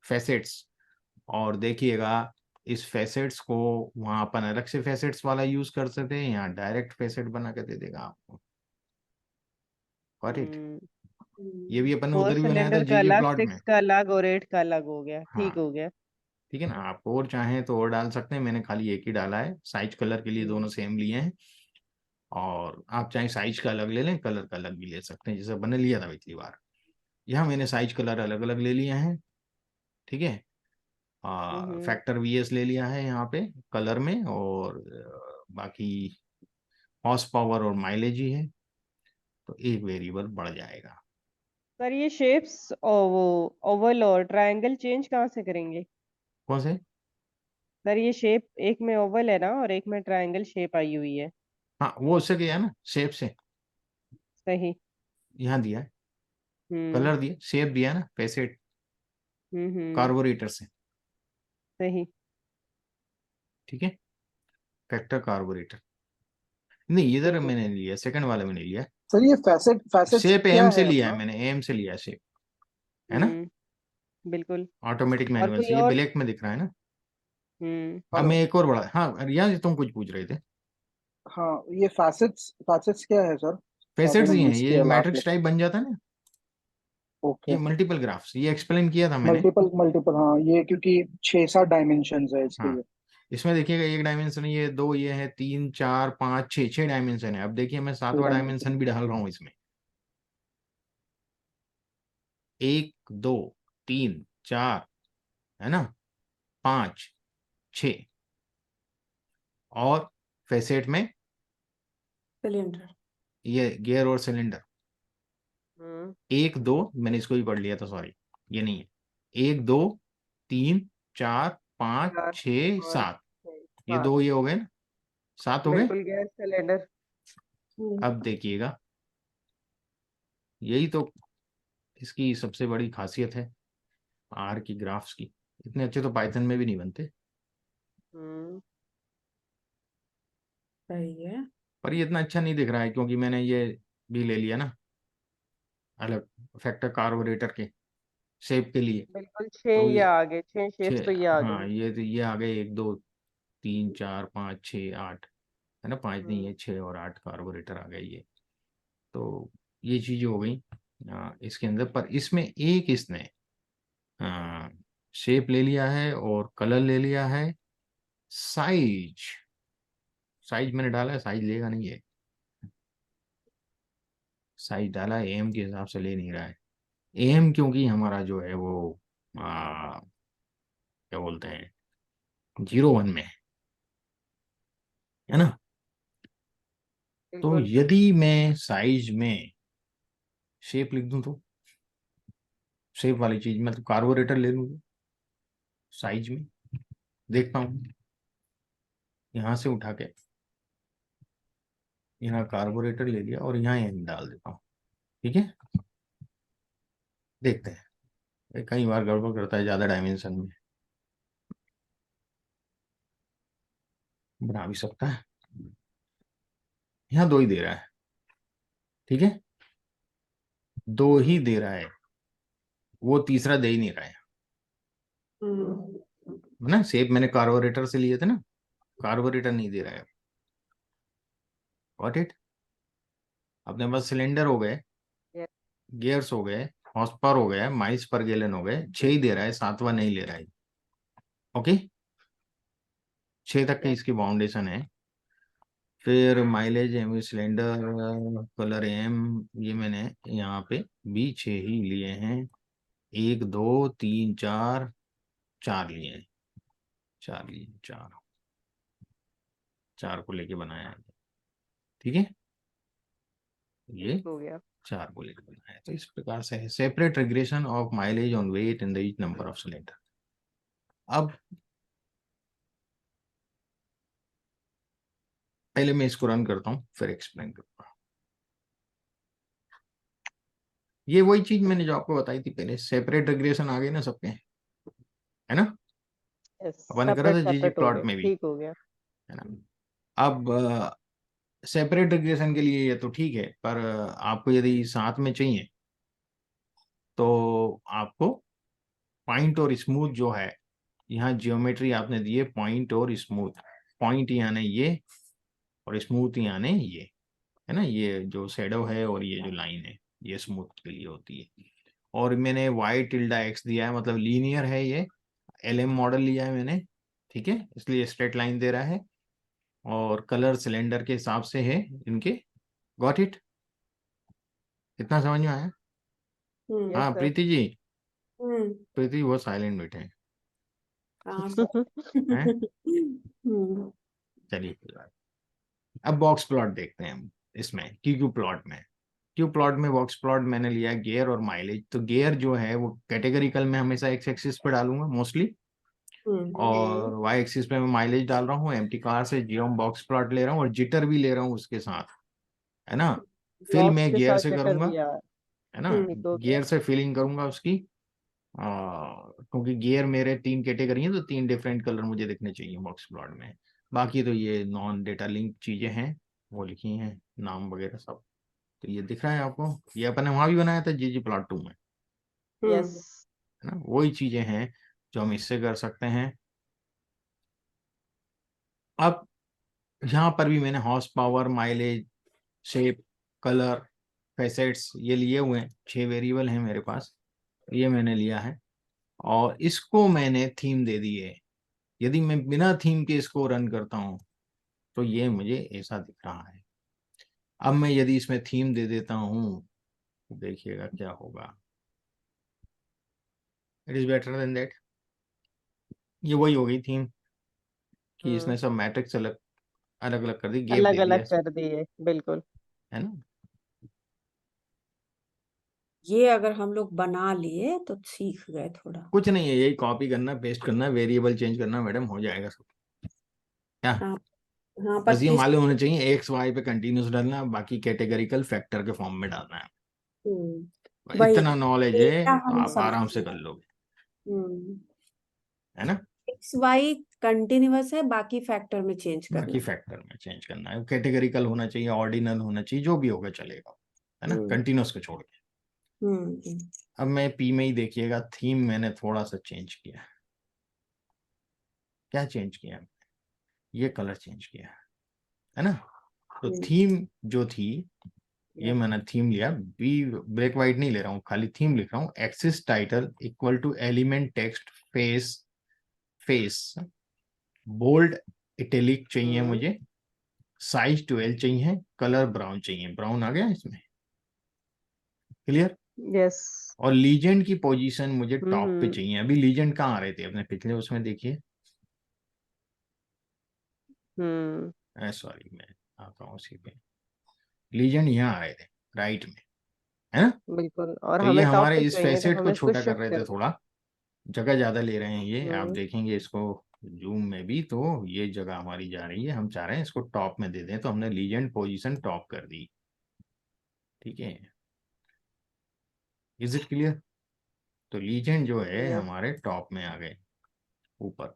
फैसेट्स। और देखिएगा इस फैसेट्स को वहां अपन अलग से फैसेट्स वाला यूज कर सकते हैं, यहाँ डायरेक्ट फैसेट बना के दे देगा आपको, गॉट इट। ये भी अपन ने 4 उधर भी बनाया था सिलेंडर का जीजी अलग, प्लॉट में, 6 का अलग और 8 का अलग हो गया, हाँ ठीक हो गया। ठीक है ना। आप और चाहें तो और डाल सकते हैं, मैंने खाली एक ही डाला है, साइज कलर के लिए दोनों सेम लिए हैं, और आप चाहे साइज का अलग ले लें, कलर का अलग भी ले सकते हैं, जैसे मैंने लिया था पिछली बार। यहाँ मैंने साइज कलर अलग अलग ले लिए हैं, ठीक है। फैक्टर VS ले लिया है यहाँ पे कलर में, और बाकी हॉर्स पावर और माइलेज ही है, तो एक वेरिएबल बढ़ जाएगा। सर ये शेप्स और वो ओवल और ट्रायंगल चेंज कहाँ से करेंगे? कौन से? सर ये शेप, एक में ओवल है ना और एक में ट्रायंगल शेप आई हुई है। हाँ, वो उससे किया ना, शेप से, सही। यहाँ दिया है, हम्म कलर दिया, शेप दिया ना, फैसेट हम्म। कार्बोरेटर से, सही। ठीक है, फैक्टर कार्बोरेटर। नहीं, इधर बिल्कुल। मैंने लिया, सेकंड वाले में नहीं लिया, सर ये फैसेट्स शेप क्या एम से है लिया है अपना? मैंने, एम से लिया शेप, है ना, बिल्कुल। ऑटोमेटिक और मैनुअल कोई से, ये और? ब्लैक में दिख रहा है ना। अब हेलो। मैं एक और बड़ा, हाँ रियाज तुम कुछ पूछ रहे थे। हाँ, ये फैसेट्स क्या है सर? फैसेट्स ही हैं, ये स्केल आके। मैट्रिक्स टाइप बन जाता है ना, ओके। ये मल्टीपल ग्राफ्स, ये एक्सप्लेन किया था मैंने। मल्टीपल हाँ, ये क्योंकि 6-7 डायमेंशंस है इसके हाँ, लिए। इसमें देखिएगा एक डायमेंशन, ये दो, ये है 3 4 5 6, 6 डायमेंशन है। अब देखिए मैं 7वां डायमेंशन। डायमेंशन भी डाल रहा हूँ इसमें, 1 2 3 4, है ना, 5 6, और फैसेट में सिलेंडर। ये गियर और सिलेंडर, 1 2, मैंने इसको भी पढ़ लिया था, सॉरी, ये नहीं है, 1 2 3 4 5 4 6 5 7, 6 ये 7। दो ये हो गए ना, 7 हो गए। बिल्कुल, गैस सिलेंडर। अब देखिएगा, यही तो इसकी सबसे बड़ी खासियत है आर की ग्राफ्स की, इतने अच्छे तो पाइथन में भी नहीं बनते, सही है। पर ये इतना अच्छा नहीं दिख रहा है क्योंकि मैंने ये भी ले लिया ना अलग, फैक्टर कार्बोरेटर के शेप के लिए। बिल्कुल, 6 तो ये ये आ गए, 6 शेप्स तो ये आ हाँ, गई। ये तो ये आ गए, 1 2 3 4 5 6 8, है ना, 5 नहीं है, 6 और 8 कार्बोरेटर आ गए ये। तो ये चीज़ हो गई इसके अंदर, पर इसमें एक इसने शेप ले लिया है और कलर ले लिया है। साइज साइज मैंने डाला है, साइज लेगा नहीं है। साइज डाला है, एम के हिसाब से ले नहीं रहा है। एम क्योंकि हमारा जो है वो क्या बोलते हैं 01 में है ना। तो बिल्कुल। यदि मैं साइज में शेप लिख दूं तो शेप वाली चीज मतलब कार्बोरेटर ले लूं तो साइज में देखता हूँ, यहां से उठा के यहाँ कार्बोरेटर ले लिया और यहाँ एम डाल देता हूँ। ठीक है, देखते हैं। ये कई बार गड़बड़ करता है ज्यादा डायमेंशन में, बना भी सकता है। यहाँ 2 ही दे रहा है, ठीक है, 2 ही दे रहा है, वो तीसरा दे ही नहीं रहा है ना। शेप मैंने कार्बोरेटर से लिए थे ना, कार्बोरेटर नहीं दे रहा है। Got it. अपने पास सिलेंडर हो गए, Yes. गियर्स हो गए, हॉर्स पावर हो गया, माइल्स पर गैलन हो गए, 6 ही दे रहा है, 7वां नहीं ले रहा है। ओके, 6 तक की इसकी बाउंडेशन है। फिर mileage M cylinder colour M, ये मैंने यहाँ पे भी 6 ही लिए हैं। 1 2 3 4 4 लिए हैं, 4 लिए, 4 को लेके बनाया है। ठीक है, ये हो गया। 4 को लेके बनाया है। तो इस प्रकार से है separate regression of mileage on weight in the each number of cylinder. अब पहले मैं इसको रन करता हूँ फिर एक्सप्लेन करूंगा। ये वही चीज मैंने जो आपको बताई थी पहले, सेपरेट रेग्रेशन आ गई ना सबके, है ना। यस, अपन ने करा सेपरेट था जीजी सेपरेट हो प्लॉट गए, में भी, ठीक हो गया। है ना। अब सेपरेट रेग्रेशन के लिए ये तो ठीक है, पर आपको यदि साथ में चाहिए तो आपको पॉइंट और स्मूथ जो है, यहाँ जियोमेट्री आपने दी है पॉइंट और स्मूथ। पॉइंट यानी ये और स्मूथ यानी ये, है ना। ये जो शेडो है और ये जो लाइन है ये स्मूथ के लिए होती है। और मैंने वाई टिल्डा एक्स दिया है, मतलब लीनियर है ये, LM मॉडल लिया है मैंने, ठीक है, इसलिए स्ट्रेट लाइन दे रहा है। और कलर सिलेंडर के हिसाब से है इनके। गॉट इट, इतना समझ में आया। यस हाँ सर। प्रीति जी, हम्म प्रीति बहुत साइलेंट बैठे हैं। हाँ सर। हैं? चलिए कोई बात नहीं। अब बॉक्स प्लॉट देखते हैं हम इसमें, क्यू प्लॉट में। क्यू प्लॉट में बॉक्स प्लॉट मैंने लिया गियर और माइलेज। तो गियर जो है वो कैटेगरिकल में हमेशा एक्स एक्सिस पे डालूंगा मोस्टली, और वाई एक्सिस पे मैं माइलेज डाल रहा हूँ। एम्प्टी कार से जियोम बॉक्स प्लॉट ले रहा हूँ और जिटर भी ले रहा हूँ उसके साथ, है ना। फिल ब्लॉक्स मैं के गियर साथ से जिटर करूंगा, भी आ है ना, ठीक हो गया। गियर से फिलिंग करूंगा उसकी। क्योंकि गियर मेरे 3 कैटेगरी हैं तो 3 डिफरेंट कलर मुझे दिखने चाहिए बॉक्स प्लॉट में। बाकी तो ये नॉन डेटा लिंक चीजें हैं, वो लिखी हैं नाम वगैरह सब। तो ये दिख रहा है आपको, ये अपन ने वहां भी बनाया था जीजी प्लॉट 2 में, यस। है ना। वही चीजें हैं जो हम इससे कर सकते हैं। अब यहाँ पर भी मैंने horse power, mileage, shape, colour, facets ये लिए हुए हैं। 6 वेरिएबल हैं मेरे पास, ये मैंने लिया है और इसको मैंने थीम दे दी है। यदि मैं बिना थीम के इसको रन करता हूं तो ये मुझे ऐसा दिख रहा है। अब मैं यदि इसमें थीम दे देता हूं तो देखिएगा क्या होगा। It is better than that. ये वही हो गई थीम कि इसने सब मैट्रिक्स अलग अलग अलग कर दी, गैप अलग दे दिया अलग इसमें, कर दिए, बिल्कुल। है ना। ये अगर हम लोग बना लिए तो सीख गए थोड़ा। कुछ नहीं है, यही कॉपी करना, पेस्ट करना, वेरिएबल चेंज करना, मैडम हो जाएगा सब। क्या, हाँ हाँ, बस ये 25। मालूम होना चाहिए एक्स वाई पे कंटिन्यूस डालना, बाकी कैटेगरिकल फैक्टर के फॉर्म में डालना है। वही इतना नॉलेज है डेटा तो हम आप समझ आराम से गए। कर लोगे, हम्म है ना। एक्स वाई कंटिन्यूअस है, बाकी फैक्टर में चेंज करना बाकी है। फैक्टर में चेंज करना है, कैटेगरिकल होना चाहिए, ऑर्डिनल होना चाहिए, जो भी होगा चलेगा, है ना, हम्म कंटिन्यूस को छोड़ के। हम्म अब मैं पी में ही देखिएगा, थीम मैंने थोड़ा सा चेंज किया। क्या चेंज किया, ये कलर चेंज किया, है ना। तो हम्म थीम जो थी ये मैंने थीम लिया, बी ब्लैक व्हाइट नहीं ले रहा हूँ, खाली थीम लिख रहा हूँ। Axis title equal to element text face face bold italic चाहिए मुझे, साइज 12 चाहिए, कलर ब्राउन चाहिए। ब्राउन आ गया इसमें, क्लियर। यस। और लीजेंड की पोजीशन मुझे टॉप पे हम्म। चाहिए। अभी लीजेंड कहाँ आ रहे थे अपने पिछले उसमें, देखिए। सॉरी, मैं आता हूँ उसी पे। लीजेंड यहाँ आ रहे थे राइट में, है ना। बिल्कुल, और तो ये हमें टॉप हमारे पे इस चाहिए, तो फैसेट को हमें इसको छोटा कर शिफ्ट रहे थे, करना थोड़ा जगह ज्यादा ले रहे हैं ये, है। आप देखेंगे इसको जूम में भी, तो ये जगह हमारी जा रही है। हम चाह रहे हैं इसको टॉप में दे दें, तो हमने लीजेंड पोजीशन टॉप कर दी, ठीक है। Is it clear. तो लीजेंड जो है यस। हमारे टॉप में आ गए, ऊपर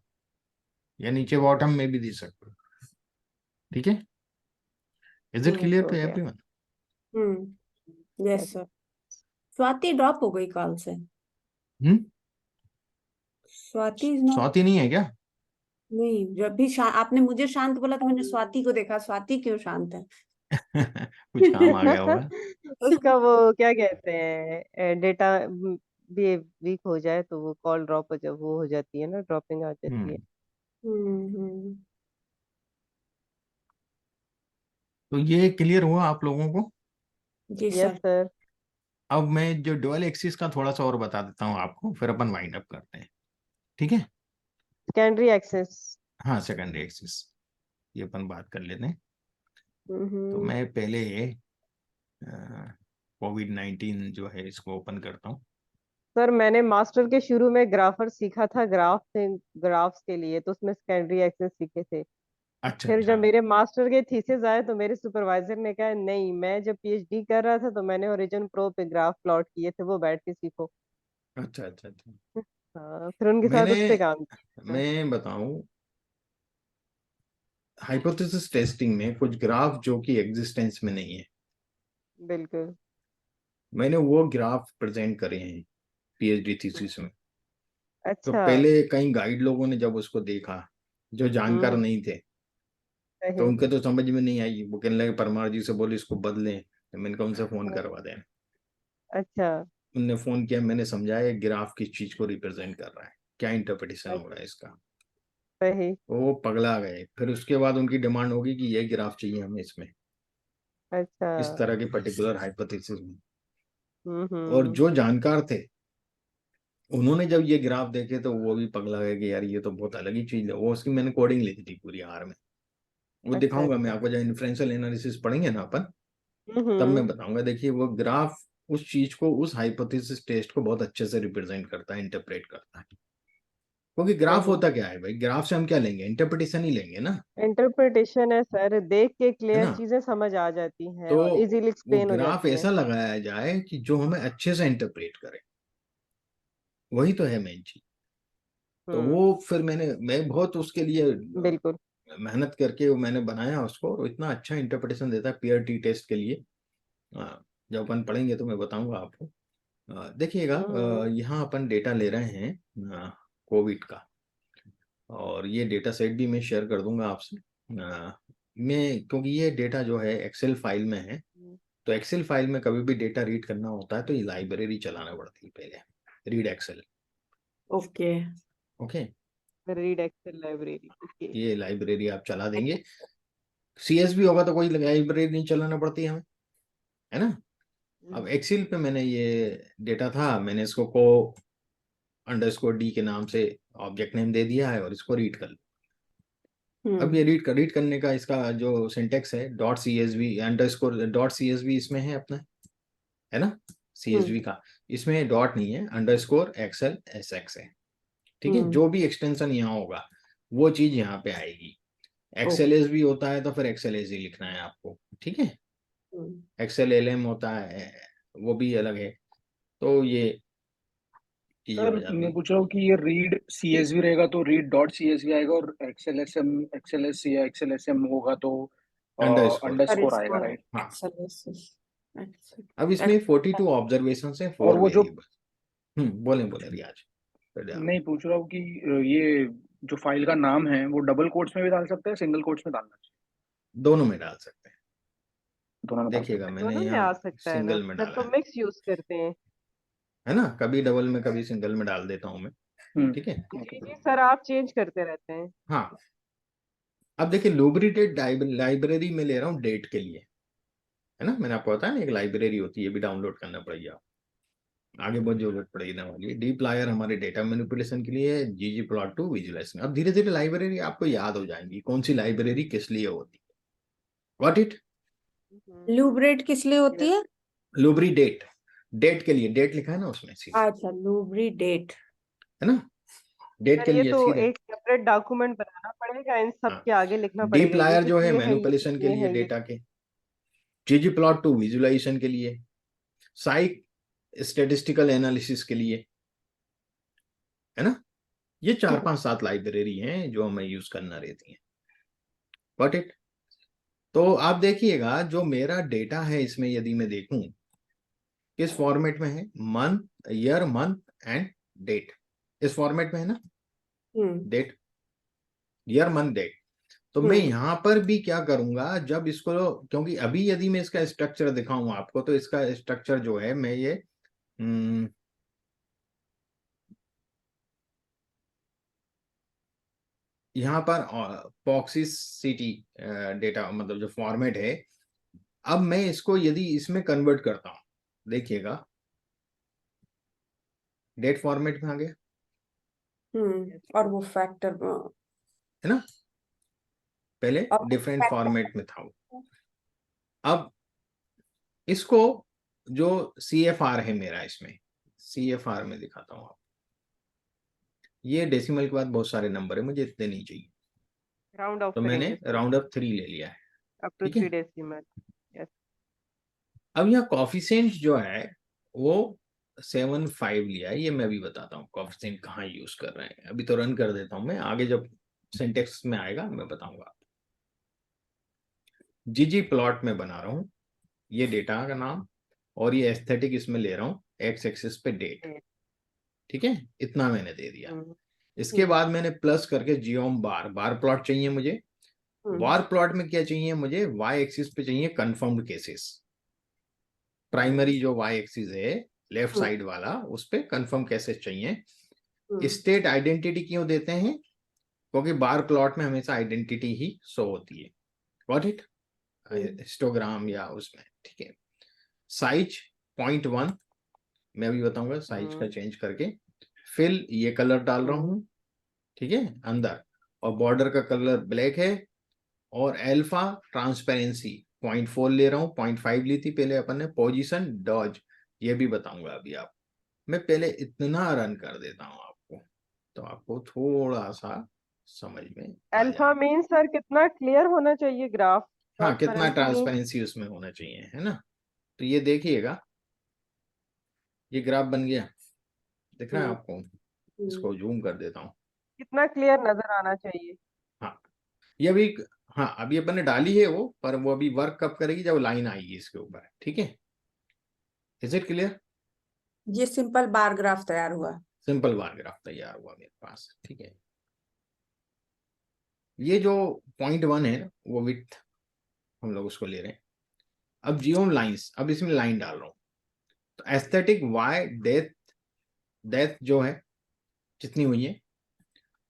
या नीचे बॉटम में भी दे सकते हो, ठीक है। इज इट यस, क्लियर हो टू गया। Everyone. Yes sir. Swati drop हो गई कॉल से। Hmm. Swati is not. Swati नहीं है क्या? नहीं, जब भी आपने मुझे शांत बोला तो मैंने स्वाति को देखा, स्वाति क्यों शांत है? कुछ काम आ गया होगा। उसका वो क्या कहते हैं, डेटा भी वीक हो जाए तो वो कॉल ड्रॉप हो, जब वो हो जाती है ना, ड्रॉपिंग आ जाती है। हम्म। तो ये क्लियर हुआ आप लोगों को। जी यस सर। सर। अब मैं जो डुअल एक्सिस का थोड़ा सा और बता देता हूँ आपको, फिर अपन वाइंड अप करते हैं, ठीक है। Secondary axes. हाँ, सेकेंडरी एक्सिस ये अपन बात कर लेते हैं। तो हम्म। मैं पहले कोविड-19 जो है इसको ओपन करता हूँ। सर मैंने मास्टर के शुरू में ग्राफर सीखा था, ग्राफ्स के लिए, तो उसमें सेकेंडरी एक्सेस सीखे थे। अच्छा फिर अच्छा जब मेरे मास्टर के थीसिस आए तो मेरे सुपरवाइजर ने कहा नहीं, मैं जब पीएचडी कर रहा था तो मैंने ओरिजिन प्रो पे ग्राफ प्लॉट किए थे, वो बैठ के सीखो। अच्छा अच्छा अच्छा। हाँ, फिर उनके साथ मैंने उस पे काम किया। मैं बताऊं, हाइपोथेसिस टेस्टिंग में कुछ ग्राफ जो कि एग्जिस्टेंस में नहीं है, बिल्कुल। मैंने वो ग्राफ प्रेजेंट करे हैं पीएचडी थीसिस में। तो अच्छा। पहले कई गाइड लोगों ने जब उसको देखा, जो जानकार हम्म। नहीं थे, तो सही। उनके तो समझ में नहीं आई। वो कहने लगे परमार जी से बोले इसको बदलें, तो मैंने कहा उनसे फोन हाँ, करवा दें। अच्छा। उनने फोन किया, मैंने समझाया ग्राफ किस चीज को रिप्रेजेंट कर रहा है, क्या इंटरप्रिटेशन हो रहा अच्छा, है इसका। सही। वो पगला गए। फिर उसके बाद उनकी डिमांड होगी कि ये ग्राफ चाहिए हमें इसमें, अच्छा। इस तरह के पर्टिकुलर हाइपोथेसिस में। और हम्म। जो जानकार थे उन्होंने जब ये ग्राफ देखे तो वो भी पगला गए कि यार ये तो बहुत अलग ही चीज है। वो उसकी मैंने कोडिंग लिखी थी पूरी आर में, वो अच्छा दिखाऊंगा मैं अच्छा। आपको। जब इन्फ्रेंशियल एनालिसिस पढ़ेंगे ना अपन, तब हम्म। मैं बताऊंगा। देखिए वो ग्राफ उस चीज को, उस हाइपोथेसिस टेस्ट को बहुत अच्छे से रिप्रेजेंट करता है, इंटरप्रेट करता है। क्योंकि ग्राफ सही। होता क्या है भाई, ग्राफ से हम क्या लेंगे, इंटरप्रिटेशन ही लेंगे ना, इंटरप्रिटेशन है सर, देख के है क्लियर ना। चीजें समझ आ जाती हैं तो और इजीली वो एक्सप्लेन हो ग्राफ जाती हैं। ऐसा लगाया जाए कि जो हमें अच्छे से इंटरप्रेट करे, वही तो है मेन चीज। तो हम्म। वो फिर मैं बहुत उसके लिए बिल्कुल। मेहनत करके वो मैंने बनाया उसको, और इतना अच्छा इंटरप्रिटेशन देता है पीआर टी टेस्ट के लिए। जब अपन पढ़ेंगे तो मैं बताऊंगा आपको। देखिएगा, हम्म। यहाँ अपन डेटा ले रहे हैं कोविड का, और ये डेटा सेट भी मैं शेयर कर दूंगा आपसे। मैं क्योंकि ये डेटा जो है एक्सेल फाइल में है, तो एक्सेल फाइल में कभी भी डेटा रीड करना होता है तो ये लाइब्रेरी चलाना पड़ती है पहले, read excel. Okay. Okay, read excel library, okay. ये लाइब्रेरी आप चला देंगे। सीएसवी होगा तो कोई लाइब्रेरी नहीं चलाना पड़ती है हमें, है ना। अब एक्सेल पे मैंने ये डेटा था, मैंने इसको को अंडरस्कोर डी के नाम से ऑब्जेक्ट नेम दे दिया है, और इसको रीड कर। अब ये रीड करने का इसका जो सिंटेक्स है, dot C S V underscore dot C S V इसमें है अपना, है ना। सी एस वी का इसमें डॉट नहीं है, अंडरस्कोर एक्सएल एस एक्स है, ठीक है। जो भी एक्सटेंशन यहाँ होगा वो चीज यहाँ पे आएगी। एक्सएल एस भी होता है तो फिर एक्सएल एस ही लिखना है आपको, ठीक है। एक्सएल एल एम होता है, वो भी अलग है। तो ये चीजें सर हो जाती मैं हैं। पूछ रहा हूँ कि ये रीड सीएसवी रहेगा तो रीड डॉट सीएसवी आएगा, और एक्सएलएस या एक्सएलएसएम होगा तो अंडरस्कोर, अंडरस्कोर आएगा, राइट? हाँ। अब इसमें 42 ऑब्जर्वेशन है, और 4 वो जो वेरिएबल। बोले बोले रियाज, फिर आप। नहीं पूछ रहा हूँ कि ये जो फाइल का नाम है वो डबल कोट्स में भी डाल सकते हैं, सिंगल कोट्स में डालना चाहिए? दोनों में डाल सकते हैं। दोनों में डाल देखिएगा सकते मैंने दोनों में आ यहाँ सकता है ना, सिंगल में फिर डाला तो मिक्स यूज करते हैं। है ना, कभी डबल में कभी सिंगल में डाल देता हूँ मैं, हैं। ठीक है। जी जी सर, आप चेंज करते रहते हैं। हाँ, अब देखिए लुब्रिडेट लाइब्रेरी में ले रहा हूँ डेट के लिए, है ना, मैंने आपको बताया ना एक लाइब्रेरी होती है, ये भी डाउनलोड करना पड़ेगी आप, आगे बहुत जरूरत पड़ेगी ना वाली। डीप्लायर हमारे डेटा मैनिपुलेशन के लिए, ggplot2 विजुलाइजेशन। अब धीरे धीरे लाइब्रेरी आपको याद हो जाएंगी कौन सी लाइब्रेरी किस लिए होती है। Got it. लूब्रेट किस लिए होती है? लुब्रिडेट, डेट के लिए, डेट लिखा है ना उसमें सीधे, अच्छा, लूब्रिडेट। है ना, डेट सर के ये लिए तो सीधे। एक सेपरेट डॉक्यूमेंट बनाना पड़ेगा, इन सब हाँ, के आगे लिखना पड़ेगा, ये डीप्लायर जो है इसलिए है, ये मैनिपुलेशन के इसलिए लिए है, ये डेटा के, ggplot2 विजुलाइजेशन के लिए, साइक स्टेटिस्टिकल एनालिसिस के लिए, है ना। ये 4 5 7 लाइब्रेरी हैं जो हमें यूज करना रहती हैं। Got it. तो आप देखिएगा जो मेरा डेटा है इसमें, यदि मैं देखूं किस फॉर्मेट में है, month, year, month and date, इस फॉर्मेट में है ना, डेट, ईयर, मंथ, डेट। तो मैं यहाँ पर भी क्या करूंगा, जब इसको, क्योंकि अभी यदि मैं इसका स्ट्रक्चर दिखाऊं आपको, तो इसका स्ट्रक्चर जो है मैं ये यहाँ पर पॉक्सिस सिटी डेटा मतलब जो फॉर्मेट है, अब मैं इसको यदि इसमें कन्वर्ट करता हूं, देखिएगा डेट फॉर्मेट में आ गया, और वो फैक्टर, है ना, पहले और डिफरेंट फैक्टर। फॉर्मेट में था वो। अब इसको जो CFR है मेरा, इसमें CFR में दिखाता हूँ आप, ये डेसिमल के बाद बहुत सारे नंबर है, मुझे इतने नहीं चाहिए, राउंड ऑफ तो मैंने करेंगे सर, राउंड ऑफ 3 ले लिया है, अप टू ठीक है। 3 डेसिमल। यस। अब यहाँ कॉफिशिएंट जो है वो 7.5 लिया है, ये मैं अभी बताता हूँ कॉफिशिएंट कहाँ यूज कर रहे हैं। अभी तो रन कर देता हूँ मैं, आगे जब सिंटेक्स में आएगा मैं बताऊंगा। ggplot में बना रहा हूँ ये डेटा का नाम, और ये एस्थेटिक इसमें ले रहा हूँ एक्स एक्सिस पे डेट, ठीक है, इतना मैंने दे दिया। इसके बाद मैंने प्लस करके जियोम बार, बार प्लॉट चाहिए मुझे। बार प्लॉट में क्या चाहिए मुझे, वाई एक्सिस पे चाहिए कंफर्म्ड केसेस, प्राइमरी जो वाई एक्सिस है लेफ्ट साइड वाला, उस पे कंफर्म केसेस चाहिए। स्टेट आइडेंटिटी क्यों देते हैं, क्योंकि बार प्लॉट में हमेशा आइडेंटिटी ही शो होती है। गॉट इट, हिस्टोग्राम या उसमें, ठीक है। साइज 0.1 मैं अभी बताऊंगा, साइज का चेंज करके। फिल ये कलर डाल रहा हूँ, ठीक है, अंदर, और बॉर्डर का कलर ब्लैक है। और अल्फा ट्रांसपेरेंसी 0.4 ले रहा हूँ, 0.5 ली थी पहले अपन ने। पोजीशन डॉज ये भी बताऊंगा अभी आप, मैं पहले इतना रन कर देता हूँ आपको, तो आपको थोड़ा सा समझ में आ अल्फा जाएगा। मीन सर कितना क्लियर होना चाहिए ग्राफ? हाँ, कितना ट्रांसपेरेंसी मीन? ट्रांसपेरेंसी उसमें होना चाहिए, है ना। तो ये देखिएगा, ये ग्राफ बन गया, दिख रहा है आपको, इसको जूम कर देता हूँ। कितना क्लियर नजर आना चाहिए? हाँ, ये अभी, हाँ अभी अपन ने डाली है वो, पर वो अभी वर्क कब करेगी, जब लाइन आएगी इसके ऊपर, ठीक है। Is it clear? ये सिंपल बार ग्राफ तैयार हुआ। सिंपल बार ग्राफ तैयार हुआ मेरे पास, ठीक है। ये जो 0.1 है वो विड्थ हम लोग उसको ले रहे हैं। अब जियोम लाइंस, अब इसमें लाइन डाल रहा हूँ, तो एस्थेटिक वाई डेथ, डेथ जो है जितनी हुई है,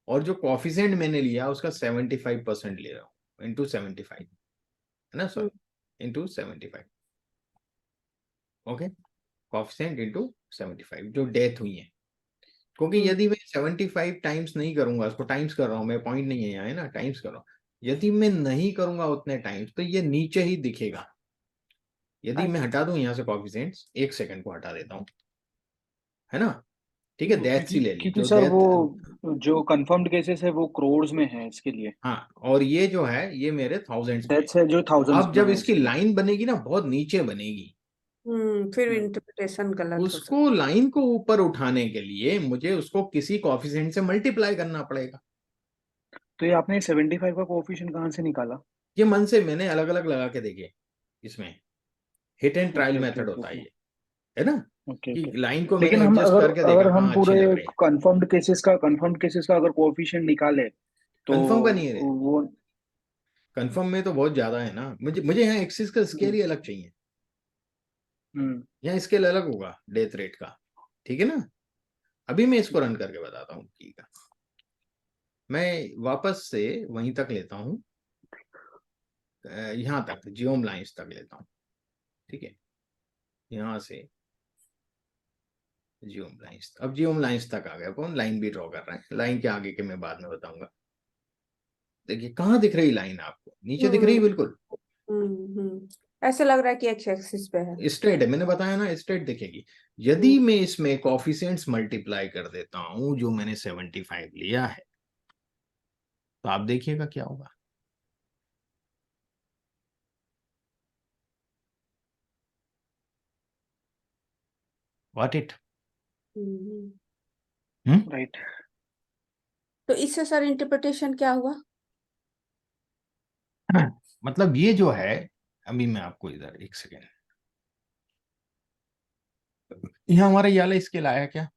और जो कॉफिशिएंट मैंने लिया उसका 75% ले रहा हूँ, इंटू 75, है ना sir, into 75, okay, coefficient into 75 जो डेथ हुई है। क्योंकि यदि मैं 75 टाइम्स नहीं करूंगा, उसको टाइम्स कर रहा हूँ मैं, पॉइंट नहीं है यहाँ, है ना, टाइम्स कर रहा हूँ। यदि मैं नहीं करूंगा उतने टाइम्स, तो ये नीचे ही दिखेगा। यदि मैं हटा दूं यहाँ से कॉफिशिएंट्स, 1 सेकंड को हटा देता हूँ, है ना, ठीक है, डेथ ही ले ली क्योंकि जो सर डेथ। वो जो कंफर्म्ड केसेस है वो करोड़ में है इसके लिए, हाँ, और ये जो है ये मेरे थाउजेंड्स में है। डेथ्स है जो थाउजेंड्स अब में जब है इसकी इसलिए। लाइन बनेगी ना, बहुत नीचे बनेगी, फिर इंटरप्रिटेशन गलत हो सकता। उसको लाइन को ऊपर उठाने के लिए मुझे उसको किसी कॉफिशिएंट से मल्टीप्लाई करना पड़ेगा। तो ये आपने 75 का कोएफिशिएंट कहाँ से निकाला? ये मन से मैंने अलग अलग लगा के देखे, इसमें hit and trial okay okay method okay होता है ओके ये, है ना, ओके कि ओके। लाइन को लेकिन मैंने हम एडजस्ट अगर करके अगर देखा, हम हाँ अच्छी पूरे लग रही है। कंफर्म्ड केसेस का अगर कोएफिशिएंट निकाले तो कंफर्म का नहीं है, वो कंफर्म में तो बहुत ज्यादा है ना, मुझे मुझे यहाँ एक्सिस का स्केल ही अलग चाहिए, यहाँ स्केल अलग होगा डेथ रेट का, ठीक है ना। अभी मैं इसको रन करके बताता हूँ, ठीक है। मैं वापस से वहीं तक लेता हूँ, यहाँ तक जियोम लाइंस तक लेता हूँ, ठीक है। यहाँ से जियोम लाइंस, अब जियोम लाइंस तक आ गया, कौन लाइन भी ड्रॉ कर रहा है, लाइन के आगे के मैं बाद में बताऊंगा। देखिए कहाँ दिख रही लाइन आपको, नीचे दिख रही है बिल्कुल, ऐसे लग रहा है कि एक्स एक्सिस पे है। स्ट्रेट है, मैंने बताया ना स्ट्रेट दिखेगी। यदि मैं इसमें कॉफिशिएंट्स मल्टीप्लाई कर देता हूं, जो मैंने 75 लिया है, तो आप देखिएगा क्या होगा। What it right. तो इससे सर इंटरप्रिटेशन क्या हुआ? मतलब ये जो है, अभी मैं आपको इधर एक सेकेंड, यहाँ हमारा ये वाला स्केल आया क्या?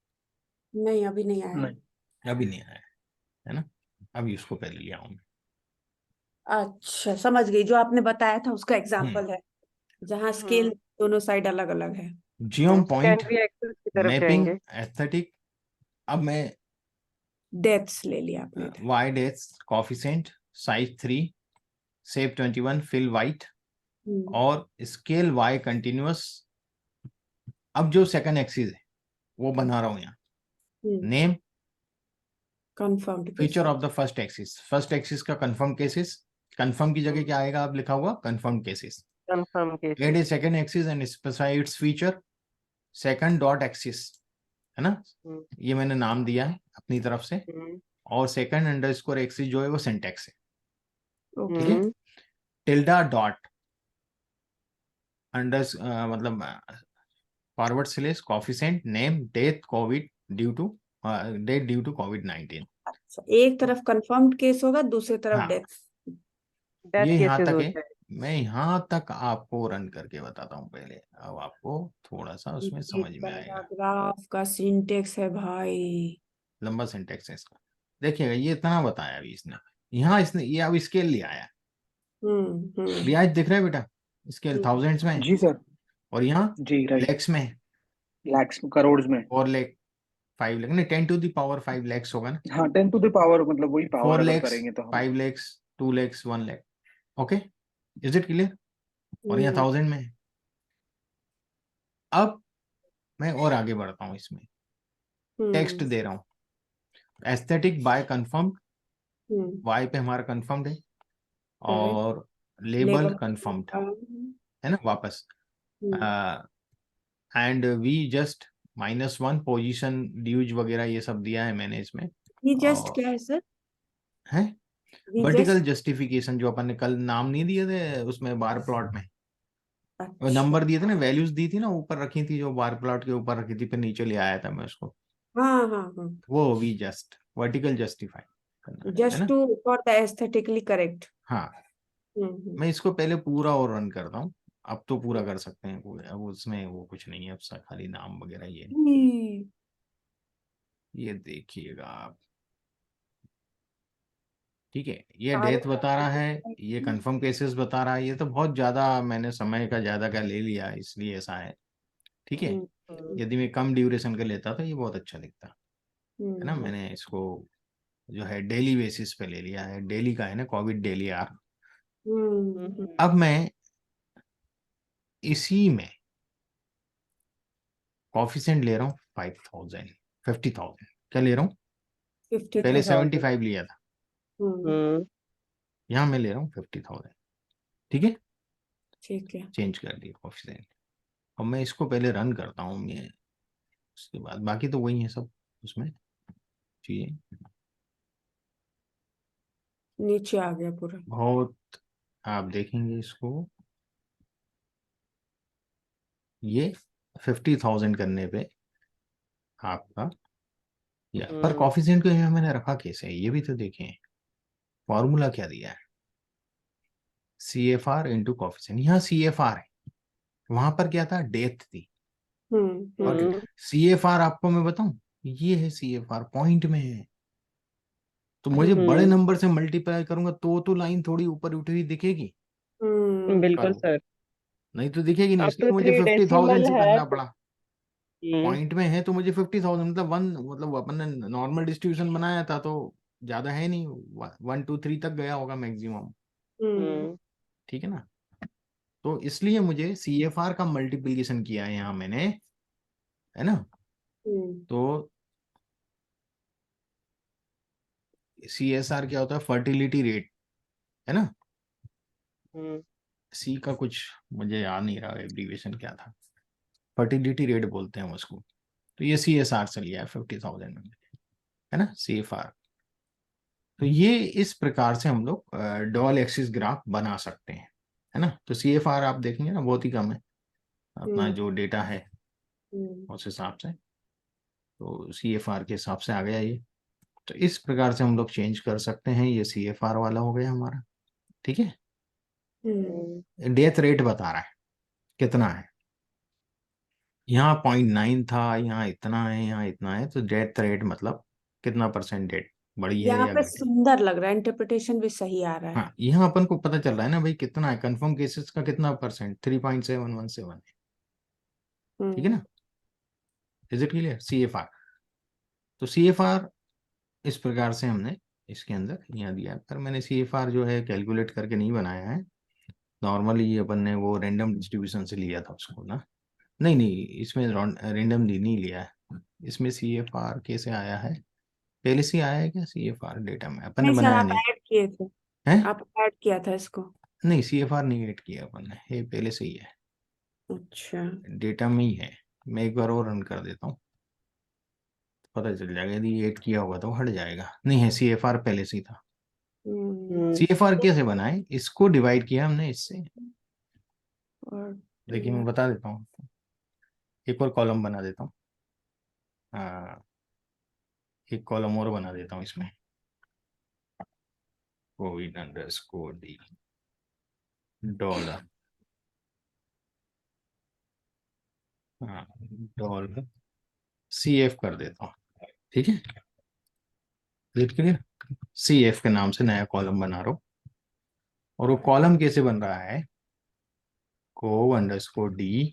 नहीं, अभी नहीं आया। नहीं। अभी नहीं आया है ना, अभी उसको पहले लिया हूं मैं। अच्छा, समझ गई, जो आपने बताया था उसका एग्जाम्पल है, जहाँ स्केल दोनों साइड अलग अलग है। जियोम पॉइंट, सेकेंडरी एक्सिस की तरफ मैपिंग, जाएंगे। एस्थेटिक। अब मैं डेथ्स ले लिया आपने इधर। Y death coefficient, size 3, shape 21, fill white, और स्केल वाई कंटिन्यूअस। अब जो सेकंड एक्सिस है वो बना रहा हूं यहाँ, name, confirmed feature of the first axis, first axis का कंफर्म केसेस, कंफर्म की जगह क्या आएगा, अब लिखा हुआ confirm cases. Confirmed cases. A second axis and specify its feature, second dot axis, है ना, ये मैंने नाम दिया है अपनी तरफ से, और सेकंड अंडरस्कोर एक्सिस जो है वो सिंटेक्स है, ठीक है। टिल्डा डॉट अंडर, मतलब forward slash coefficient name death covid due to, death due to कोविड-19। अच्छा, एक तरफ कंफर्म्ड केस होगा, दूसरी तरफ हाँ, डेथ। डेथ ये यहाँ केसेस तक है, होते हैं। मैं यहाँ तक आपको रन करके बताता हूँ पहले, अब आपको थोड़ा सा उसमें समझ में आएगा। पैराग्राफ का सिंटेक्स है भाई। लंबा सिंटेक्स है इसका, देखिएगा ये इतना बताया अभी इसने, यहाँ इसने ये अब स्केल लिया है, ब्याज दिख रहा है बेटा, स्केल थाउजेंड्स में है, जी सर। और यहाँ जी राइट। लैक्स में है, लैक्स करोड़ में। 4 लाख 5 लाख नहीं, 10 to the power 5 lakhs होगा ना, हाँ 10 टू द पावर, मतलब वही 4 पावर अगर lakhs करेंगे तो हम। 5 lakhs 2 lakhs 1 lakh, okay, is it clear. और यहाँ 1000 में है। अब मैं और आगे बढ़ता हूँ, इसमें टेक्स्ट दे रहा हूँ, एस्थेटिक बाय कंफर्म, वाई पे हमारा कंफर्म्ड है, और लेबल कंफर्म्ड है ना, वापस and we just -1 position dues वगैरह ये सब दिया है मैंने इसमें, ये जस्ट और क्या है सर? है ये वर्टिकल जस्ट जस्टिफिकेशन, जो अपन ने कल नाम नहीं दिए थे उसमें बार प्लॉट में, अच्छा। नंबर दिए थे ना, वैल्यूज दी थी ना, ऊपर रखी थी, जो बार प्लॉट के ऊपर रखी थी, फिर नीचे ले आया था मैं उसको, हाँ हाँ हाँ, वो वी जस्ट वर्टिकल जस्टिफाई करना है जस्ट ना। To for the aesthetically correct. हाँ, मैं इसको पहले पूरा और रन करता हूँ, अब तो पूरा कर सकते हैं पूरे, अब उसमें वो कुछ नहीं है, अब खाली नाम वगैरह ये नहीं। ये देखिएगा आप, ठीक है, ये डेथ बता रहा है, ये कंफर्म केसेस बता रहा है, ये तो बहुत ज्यादा मैंने समय का ज्यादा का ले लिया इसलिए ऐसा है, ठीक है। यदि मैं कम ड्यूरेशन का लेता तो ये बहुत अच्छा दिखता है ना, मैंने इसको जो है डेली बेसिस पे ले लिया है, डेली का है ना, कोविड डेली आर। अब मैं इसी में कॉफिशिएंट ले रहा हूँ 5000 50,000, क्या ले रहा हूँ, पहले 75 लिया था, यहाँ मैं ले रहा हूँ 50,000, ठीक है, ठीक है। चेंज कर दिया कॉफिशिएंट। अब मैं इसको पहले रन करता हूँ, मैं उसके बाद बाकी तो वही है सब उसमें चीजें, नीचे आ गया पूरा। बहुत, आप देखेंगे इसको, ये 50,000 करने पे आपका, या पर कॉफिशिएंट को यहाँ मैंने रखा कैसे है, ये भी तो देखें, फॉर्मूला क्या दिया है, CFR इंटू कॉफिशिएंट, यहाँ CFR है, वहां पर क्या था, डेथ थी, और CFR आपको मैं बताऊं, ये है CFR, पॉइंट में है, तो मुझे बड़े हम्म नंबर से मल्टीप्लाई करूंगा तो लाइन थोड़ी ऊपर उठी हुई दिखेगी। बिल्कुल करो, सर। नहीं तो दिखेगी नहीं, अब इसलिए तो मुझे 50,000 3 डेसिमल से है करना तो। पड़ा। हम्म पॉइंट में है तो मुझे 50,000, मतलब वन, मतलब अपन ने नॉर्मल डिस्ट्रीब्यूशन बनाया था तो ज्यादा है नहीं, 1 2 3 तक गया होगा मैक्सिमम। हम्म ठीक है ना। तो इसलिए मुझे CFR का मल्टीप्लीकेशन किया है यहाँ मैंने, है ना। तो CSR क्या होता है, फर्टिलिटी रेट, है ना। हम्म सी का कुछ मुझे याद नहीं रहा एब्रीविएशन क्या था, फर्टिलिटी रेट बोलते हैं उसको। तो ये CSR से लिया है 50,000 में, है ना, CFR। तो ये इस प्रकार से हम लोग डबल एक्सिस ग्राफ बना सकते हैं, है ना। तो CFR आप देखेंगे ना बहुत ही कम है अपना जो डेटा है उस हिसाब से, तो CFR के हिसाब से आ गया ये। तो इस प्रकार से हम लोग चेंज कर सकते हैं, ये CFR वाला हो गया हमारा। ठीक है। डेथ रेट बता रहा है कितना है, यहाँ 0.9 था, यहाँ इतना है, यहाँ इतना है, तो डेथ रेट मतलब कितना परसेंट डेथ बढ़ी है यहाँ या पे घटी। सुंदर लग रहा है, इंटरप्रिटेशन भी सही आ रहा है। हाँ, यहाँ अपन को पता चल रहा है ना भाई कितना है, कंफर्म केसेस का कितना परसेंट, 3.717 है। ठीक है हम्म ना। Is it clear. CFR, तो CFR इस प्रकार से हमने इसके अंदर यहाँ दिया है, पर मैंने CFR जो है कैलकुलेट करके नहीं बनाया है, नॉर्मली अपन ने वो रैंडम डिस्ट्रीब्यूशन से लिया था उसको ना। नहीं नहीं, इसमें रैंडमली नहीं लिया है, इसमें CFR कैसे आया है, पहले से आया है क्या CFR डेटा में, अपन ने नहीं सर, बनाया आप नहीं ऐड किए थे, है। आप ऐड किया था इसको। नहीं, CFR नहीं ऐड किया अपन ने, ये पहले से ही है, अच्छा। डेटा में ही है। मैं एक बार और रन कर देता हूँ, पता चल जाएगा, यदि ऐड किया होगा तो हट जाएगा, नहीं है CFR पहले से ही था। हम्म CFR कैसे बनाए, इसको डिवाइड किया हमने इससे। और देखिए मैं बता देता हूँ, एक और कॉलम बना देता हूँ, हाँ, एक कॉलम और बना देता हूँ इसमें, COVID_D डॉलर, हाँ, डॉलर CF कर देता हूँ। ठीक है, रेट क्लियर। CF के नाम से नया कॉलम बना रहा हूँ, और वो कॉलम कैसे बन रहा है, CO_D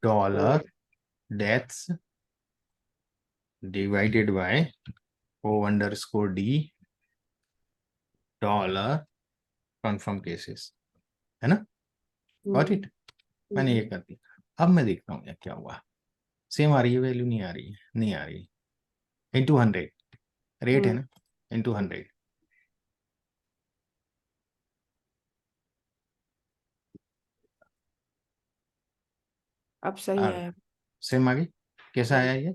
dollar deaths divided by CO_D dollar confirm cases, है ना। Got it. मैंने ये कर दिया। अब मैं देखता हूँ यार क्या हुआ, सेम आ रही है वैल्यू, नहीं आ रही है, नहीं आ रही है, इंटू 100 रेट है ना, इंटू 100। अब सही है। सेम आ गई, कैसा आया ये,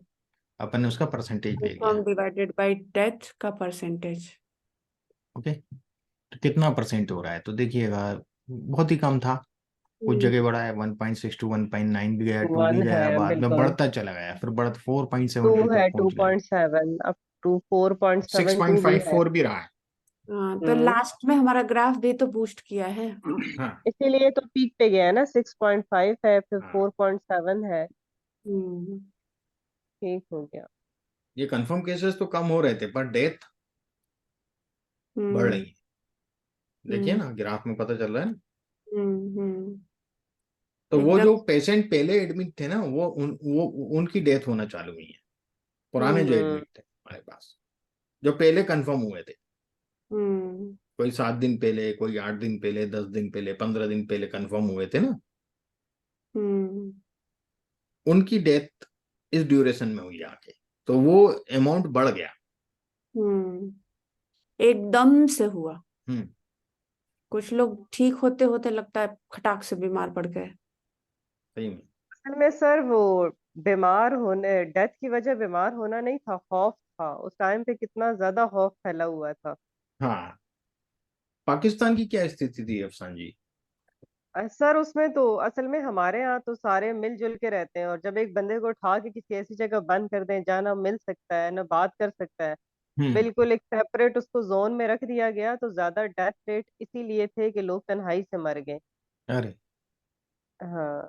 अपन ने उसका परसेंटेज ले लिया। कंफर्म डिवाइडेड बाय डेथ का परसेंटेज। ओके, तो कितना परसेंट हो रहा है, तो देखिएगा बहुत ही कम था, कुछ जगह बढ़ा है, 1.6 टू 1.9 भी गया, 2 भी 1 है गया, बाद में बिल्कुल। बढ़ता चला गया, फिर बढ़ 2 4.72 है, तक पहुंच गया, 2.7 अब टू 4.72 भी है। 6.54 भी रहा है। हाँ, तो हम्म लास्ट में हमारा ग्राफ भी तो बूस्ट किया है। हाँ इसीलिए तो पीक पे गया है ना, 6.5 है फिर हाँ, 4.7 है। हम्म ठीक हो गया। ये कंफर्म केसेस तो कम हो रहे थे पर डेथ बढ़ हम्म रही है, देखिए हम्म ना ग्राफ में पता चल रहा है ना। हम्द तो वो एकदम। जो पेशेंट पहले एडमिट थे ना, वो उनकी डेथ होना चालू हुई है, पुराने जो हम्म एडमिट थे हमारे पास, जो पहले कंफर्म हुए थे, हम्म कोई 7 दिन पहले, कोई 8 दिन पहले, 10 दिन पहले, 15 दिन पहले कंफर्म हुए थे ना, हम्म उनकी डेथ इस ड्यूरेशन में हुई आके, तो वो अमाउंट बढ़ गया। हम्म एकदम से हुआ। हम्म, कुछ लोग ठीक होते होते लगता है खटाक से बीमार पड़ गए। सही में। असल में सर वो बीमार होने, डेथ की वजह बीमार होना नहीं था, खौफ था। उस टाइम पे कितना ज्यादा खौफ फैला हुआ था। हाँ, पाकिस्तान की क्या स्थिति थी अफसान जी। सर उसमें तो असल में हमारे यहाँ तो सारे मिलजुल के रहते हैं, और जब एक बंदे को उठा के किसी ऐसी जगह बंद कर दें जहाँ ना मिल सकता है ना बात कर सकता है, हम्म, बिल्कुल एक सेपरेट उसको जोन में रख दिया गया, तो ज्यादा डेथ रेट इसीलिए थे कि लोग तन्हाई से मर गए। अरे हाँ